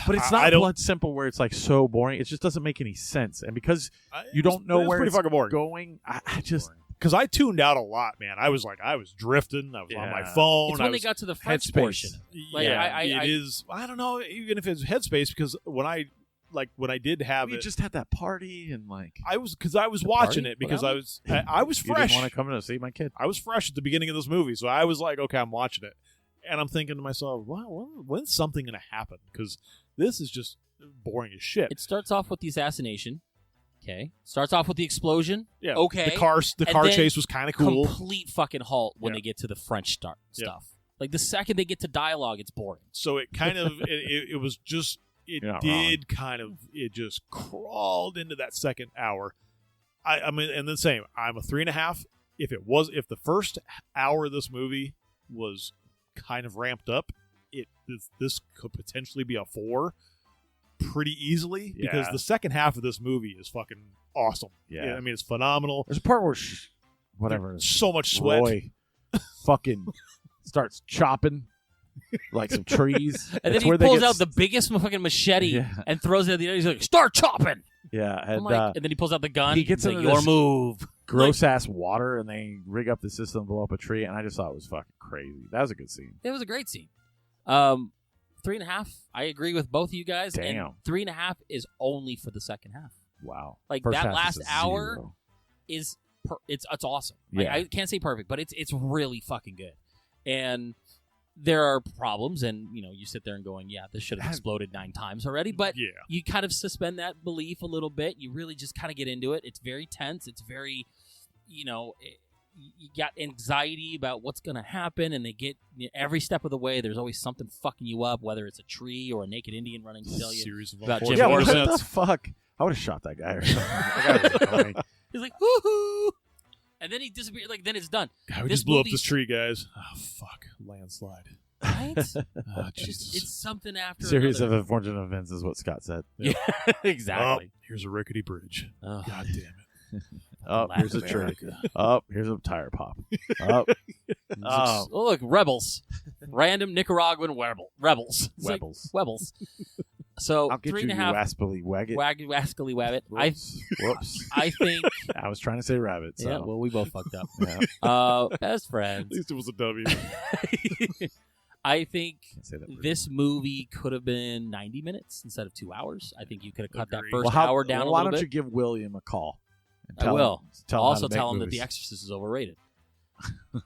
But it's not Blood Simple where it's like so boring. It just doesn't make any sense. And because you don't know where it's fucking boring. going, I just... Because I tuned out a lot, man. I was drifting. I was on my phone. It's when they got to the French portion. Like, yeah, it is. I don't know, even if it's Headspace, because when I did have we it, just had that party and like I was watching it because I was you fresh. didn't want to come in to see my kid. I was fresh at the beginning of this movie, so I was like, okay, I'm watching it, and I'm thinking to myself, wow, when's something going to happen? Because this is just boring as shit. It starts off with the assassination. Okay. Starts off with the explosion. Yeah. Okay. The car chase was kind of cool. Complete fucking halt when they get to the French stuff. Like the second they get to dialogue, it's boring. So it kind of it was just it just crawled into that second hour. I mean, and the same. I'm a 3.5. If the first hour of this movie was kind of ramped up, this could potentially be a 4. Pretty easily because the second half of this movie is fucking awesome. Yeah, I mean it's phenomenal. There's a part where so much sweat. Roy fucking starts chopping like some trees, and then he pulls out the biggest fucking machete and throws it at the end. He's like, "Start chopping!" Yeah, and then he pulls out the gun. He gets into your move. Gross ass water, and they rig up the system to blow up a tree. And I just thought it was fucking crazy. That was a good scene. It was a great scene. 3.5. I agree with both of you guys. Damn. And 3.5 is only for the second half. Wow. Like First that half last is hour 0. is it's awesome. Like, I can't say perfect, but it's really fucking good. And there are problems, and you sit there and going, yeah, this should have exploded 9 times already. But you kind of suspend that belief a little bit. You really just kind of get into it. It's very tense. It's very, you got anxiety about what's going to happen, and they get every step of the way. There's always something fucking you up, whether it's a tree or a naked Indian running to tell you about Jim what Morrison. the fuck? I would have shot that guy or something. That guy was annoying. He's like, woohoo! And then he disappears. Like, then it's done. God, we just blew up this tree, guys. Oh, fuck. Landslide. Right? Oh, Jesus. It's something after Series another. of unfortunate events is what Scott said. Yeah, exactly. Oh, here's a rickety bridge. Oh. God damn it. Oh, here's a tree. Oh, here's a tire pop. Oh, Oh, look, rebels. Random Nicaraguan rebels. It's like, Webbles. Webbles. So I'll get 3.5. you waspily waggit. Wascally wabbit. Whoops. I think. I was trying to say rabbit. So. Yeah, well, we both fucked up. Yeah. Best At friends. least it was a W. I think Say that this movie could have been 90 minutes instead of 2 hours. I think you could have cut that Agreed. first hour down a why little don't you bit. give William a call? And I will. Tell Also him how to tell him make that The movies. Exorcist is overrated.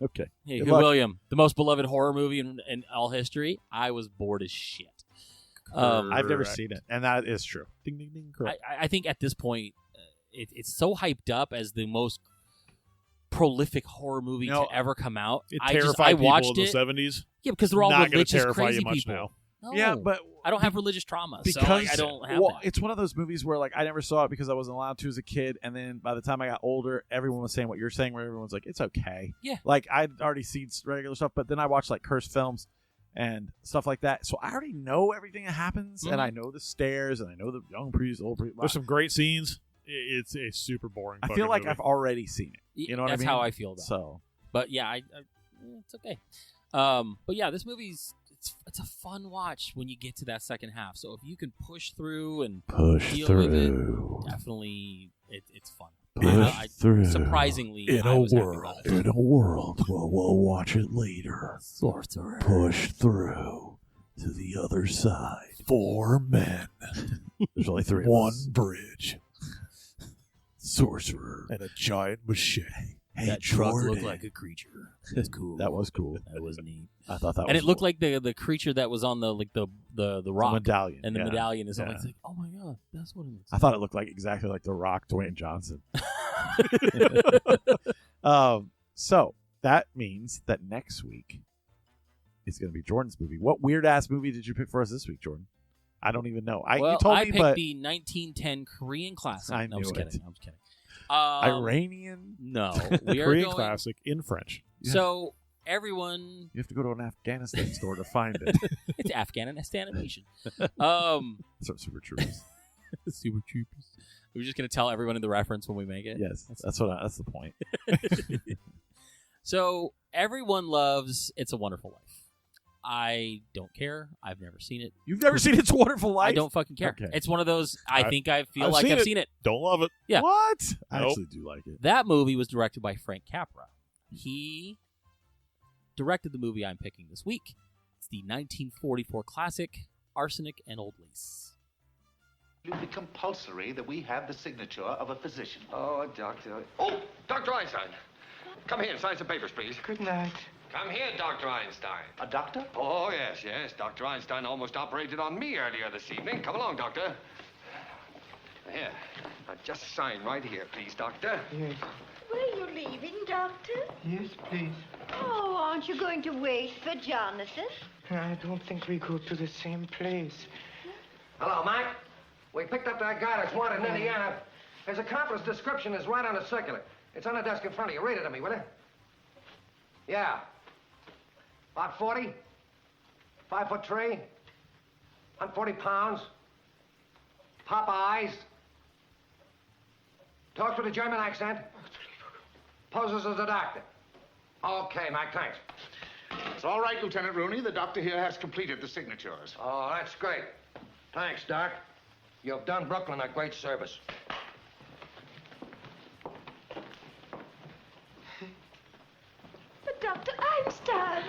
Okay. Hey, Good luck. William, the most beloved horror movie in all history. I was bored as shit. I've never Correct. seen it, and that is true. Ding, ding, ding. Correct. I think at this point, it's so hyped up as the most prolific horror movie to ever come out. It I terrified watched people in it. the 70s. Yeah, because they're all Not gonna religious, terrify crazy you much people. now. No, Yeah, but I don't have religious trauma, because so I don't have that. it's one of those movies where like I never saw it because I wasn't allowed to as a kid, and then by the time I got older, everyone was saying what you're saying, where everyone's like, it's okay. Yeah. Like I'd already seen regular stuff, but then I watched like cursed films and stuff like that, so I already know everything that happens, and I know the stairs, and I know the young priest, old priest. There's some great scenes. It's a super boring. I fucking feel like movie. I've already seen it. You know what I mean? That's how I feel. Though. So, But yeah, it's okay. But yeah, this movie's it's a fun watch when you get to that second half. So if you can push through and deal with it, definitely it's fun. through. Surprisingly, I was happy about it. In a world, we'll watch it later. Sorcerer. Push through to the other side. 4 men, There's only 3 of one us. bridge, Sorcerer. and a giant machete. Hey, That truck Jordan. looked like a creature. It's cool. That was cool. That was neat. I thought that And was it looked cool. like the creature that was on the rock medallion. and the yeah. medallion is Yeah. It's like, oh my god, that's what it looks I like. thought it looked like exactly like The Rock, Dwayne Johnson. So that means that next week is going to be Jordan's movie. What weird-ass movie did you pick for us this week, Jordan? I don't even know. Well, you told I me, picked but the 1910 Korean classic. I No, I'm just knew it. kidding. I'm just kidding. Iranian? No. We are Korean going... classic in French. So, everyone... You have to go to an Afghanistan store to find it. It's Afghanistan animation. Super Troopers. Super Troopers. We're just going to tell everyone in the reference when we make it? Yes, that's the point. So, everyone loves It's a Wonderful Life. I don't care. I've never seen it. You've never seen It's a Wonderful Life? I don't fucking care. Okay. It's one of those, I I've feel like I've seen it. Don't love it. Yeah. What? I Nope. actually do like it. That movie was directed by Frank Capra. He directed the movie I'm picking this week. It's the 1944 classic, Arsenic and Old Lace. It will be compulsory that we have the signature of a physician. Oh, Doctor. Oh, Dr. Einstein. Come here and sign some papers, please. Good night. Come here, Dr. Einstein. A doctor? Oh, yes. Dr. Einstein almost operated on me earlier this evening. Come along, Doctor. Here. Now, just sign right here, please, Doctor. Yes. Where are you leaving, Doctor? Yes, please. Oh, aren't you going to wait for Jonathan? I don't think we go to the same place. Hello, Mike. We picked up that guy that's wanted in Indiana. His accomplice description is right on the circular. It's on the desk in front of you. Read it to me, will you? Yeah. About 40. 5'3". 140 pounds. Pop eyes. Talks with a German accent. Poses as a doctor. Okay, Mike, thanks. It's all right, Lieutenant Rooney. The doctor here has completed the signatures. Oh, that's great. Thanks, Doc. You've done Brooklyn a great service. But Dr. Einstein.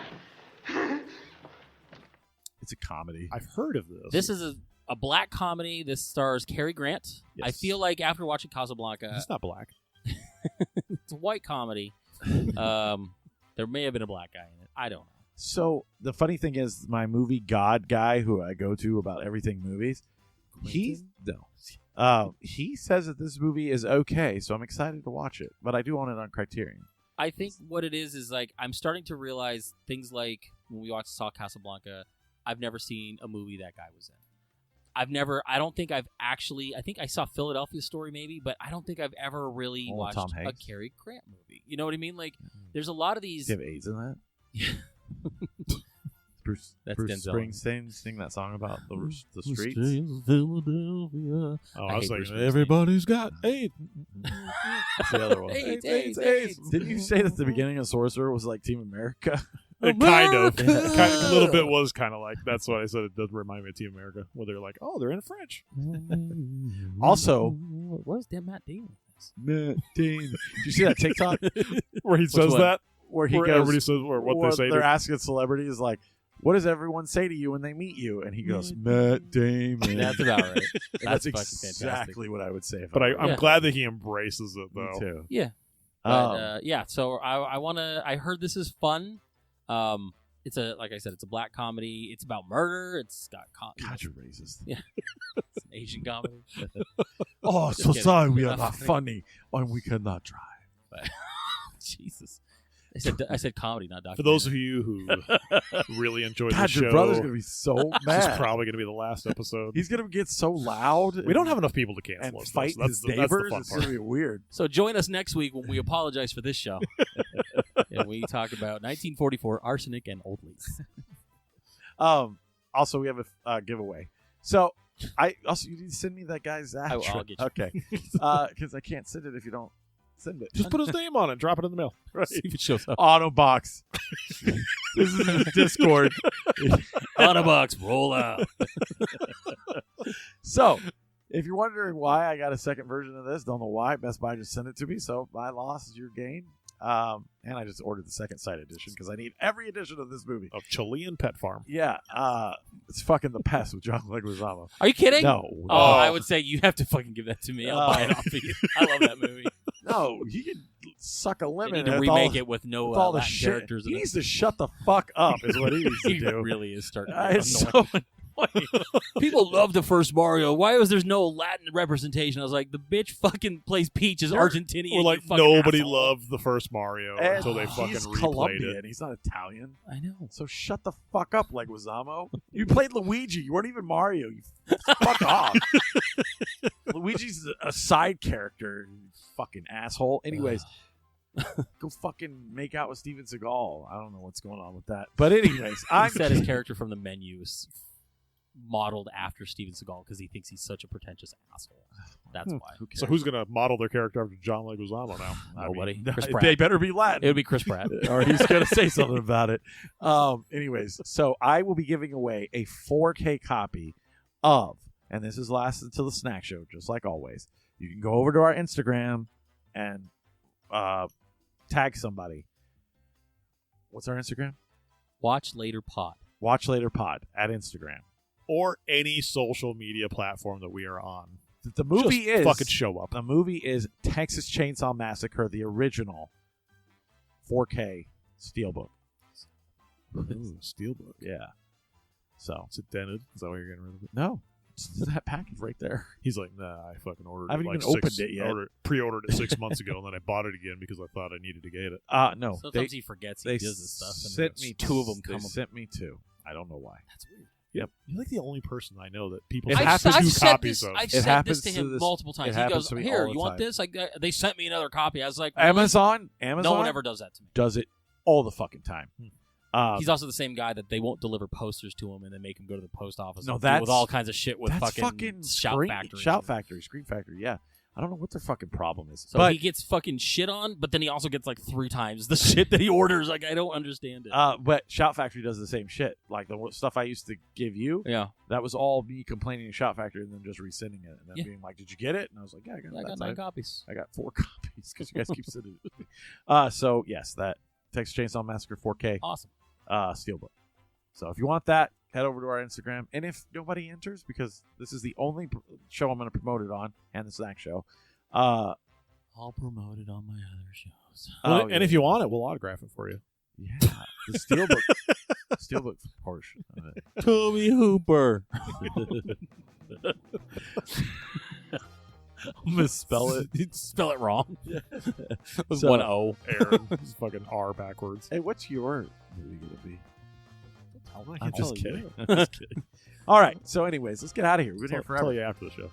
It's a comedy. I've heard of this. This is a black comedy. This stars Cary Grant. Yes. I feel like after watching Casablanca, He's not black. it's a white comedy. There may have been a black guy in it. I don't know. So the funny thing is, my movie god guy, who I go to about everything movies, he says that this movie is okay, so I'm excited to watch it. But I do own it on Criterion. I think what it is like I'm starting to realize things like when we saw Casablanca, I've never seen a movie that guy was in. I think I saw Philadelphia Story maybe, but I don't think I've ever really watched Tom a Hanks. Cary Grant movie. You know what I mean? Like, there's a lot of these. Do you have AIDS in that? Bruce Denzel. Springsteen sing that song about the streets. Oh, I was hate like, Bruce Springsteen. everybody's got AIDS. That's the other one. AIDS. Didn't you say that the beginning of Sorcerer was like Team America? Kind of. A little bit was kind of like, that's what I said. It does remind me of Team America, where they're like, oh, they're in French. Also, what is that Matt Damon? Did you see that TikTok Where he says one? that? where he Where goes, everybody says what they say. they're asking celebrities like, what does everyone say to you when they meet you? And he goes, Matt Damon. That's about right. That's fucking exactly fantastic. what I would say. If But I were I'm Yeah. glad that he embraces it, me though. too. Yeah. But, yeah, so I heard this is fun. It's like I said, it's a black comedy. It's about murder. It's got God, you're racist. Yeah. It's an Asian comedy. Oh, Just so kidding. sorry we You're are not not funny and we cannot drive. But, Jesus. I said comedy, not documentary. For those of you who really enjoyed the God, show, your brother's going to be so this is mad. probably going to be the last episode. He's going to get so loud. We don't have enough people to cancel and us. fight That's his the neighbors. fun It's part. going to be weird. So join us next week when we apologize for this show. And we talk about 1944 Arsenic and Old Lace. Also, we have a giveaway. So, you need to send me that guy's address. I'll get you. Okay. Because I can't send it if you don't send it. Just put his name on it. Drop it in the mail. Right. See if it shows up. Autobox. This is in Discord. Autobox, roll out. So, if you're wondering why I got a second version of this, don't know why. Best Buy just sent it to me. So, my loss is your gain. And I just ordered the second sight edition because I need every edition of this movie. Of Chilean Pet Farm. Yeah. It's fucking The Pest with John Leguizamo. Are you kidding? No. Oh, I would say you have to fucking give that to me. I'll buy it off of you. I love that movie. No, he can suck a They lemon. need to with remake all, it with no with all the Latin shit. characters He in needs it. to shut the fuck up, is what he needs to He do. really is starting to It's annoy. so point. People love the first Mario. Why was there no Latin representation? I was like, the bitch fucking plays Peach as Argentinian. Or like you fucking nobody asshole. loved the first Mario And until they fucking he's replayed Colombian. it. He's not Italian. I know. So shut the fuck up, Leguizamo. You played Luigi. You weren't even Mario. You fuck off. Luigi's a side character. You fucking asshole. Anyways, go fucking make out with Steven Seagal. I don't know what's going on with that. But anyways, He I'm said his character from the menu is modeled after Steven Seagal because he thinks he's such a pretentious asshole. That's why. So who's going to model their character after John Leguizamo now? Nobody. I Chris mean, Pratt. they better be Latin. It would be Chris Pratt. Or he's going to say something about it. Anyways, so I will be giving away a 4K copy of, and this is last until the snack show, just like always. You can go over to our Instagram and tag somebody. What's our Instagram? Watch Later Pod. Watch Later Pod at Instagram. Or any social media platform that we are on. The movie Just is fucking show up. The movie is Texas Chainsaw Massacre, the original 4K Steelbook. Ooh, Steelbook. Yeah. So Is it dented? Is that why you're getting rid of it? no, it's that package right there. He's like, nah, I fucking ordered I haven't it. Like even opened it yet. Pre-ordered it 6 months ago, and then I bought it again because I thought I needed to get it. No, Sometimes he forgets he does this stuff. And sent me two of them They come. sent me two. I don't know why. That's weird. Yep. You're like the only person I know that people It send happens- two I've said copies this, of. I've It said happens this to to him this- multiple it times. He happens goes, to me "Here, all the you want time. this?" They sent me another copy. I was like, really? Amazon No one ever does that to me. does it all the fucking time. He's also the same guy that they won't deliver posters to him and then make him go to the post office. No, and deal that's- with all kinds of shit with That's fucking Shout Screen Factory. Screen Factory. Yeah, I don't know what their fucking problem is. So but he gets fucking shit on, but then he also gets like 3 times the shit that he orders. Like, I don't understand it. but Shout Factory does the same shit. Like the stuff I used to give you, yeah, that was all me complaining to Shout Factory and then just resending it and then Yeah. being like, "Did you get it?" And I was like, "Yeah, I got it." I got That's 9 it. copies. I got 4 copies because you guys keep sending it to me. So yes, that Texas Chainsaw Massacre 4K Awesome. Steelbook. So if you want that, head over to our Instagram. And if nobody enters, because this is the only show I'm going to promote it on, and the snack show. I'll promote it on my other shows. Well, and if you want it, we'll autograph it for you. Yeah, the Steelbook portion of it. Toby Hooper. Misspell it. Spell it wrong. With So- 1 O. Aaron. It's fucking R backwards. Hey, what's your movie going to be? I'm just kidding. All right. So, anyways, let's get out of here. We've been here I'll forever. tell you after the show.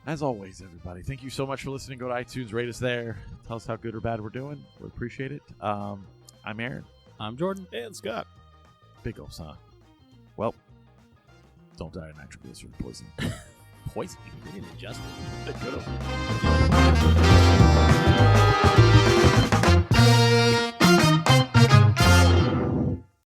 As always, everybody, thank you so much for listening. Go to iTunes, rate us there. Tell us how good or bad we're doing. We appreciate it. I'm Aaron. I'm Jordan. And Scott. Big gulps, huh? Well, don't die of nitroglycerin poison. Poison. You didn't adjust it. Good.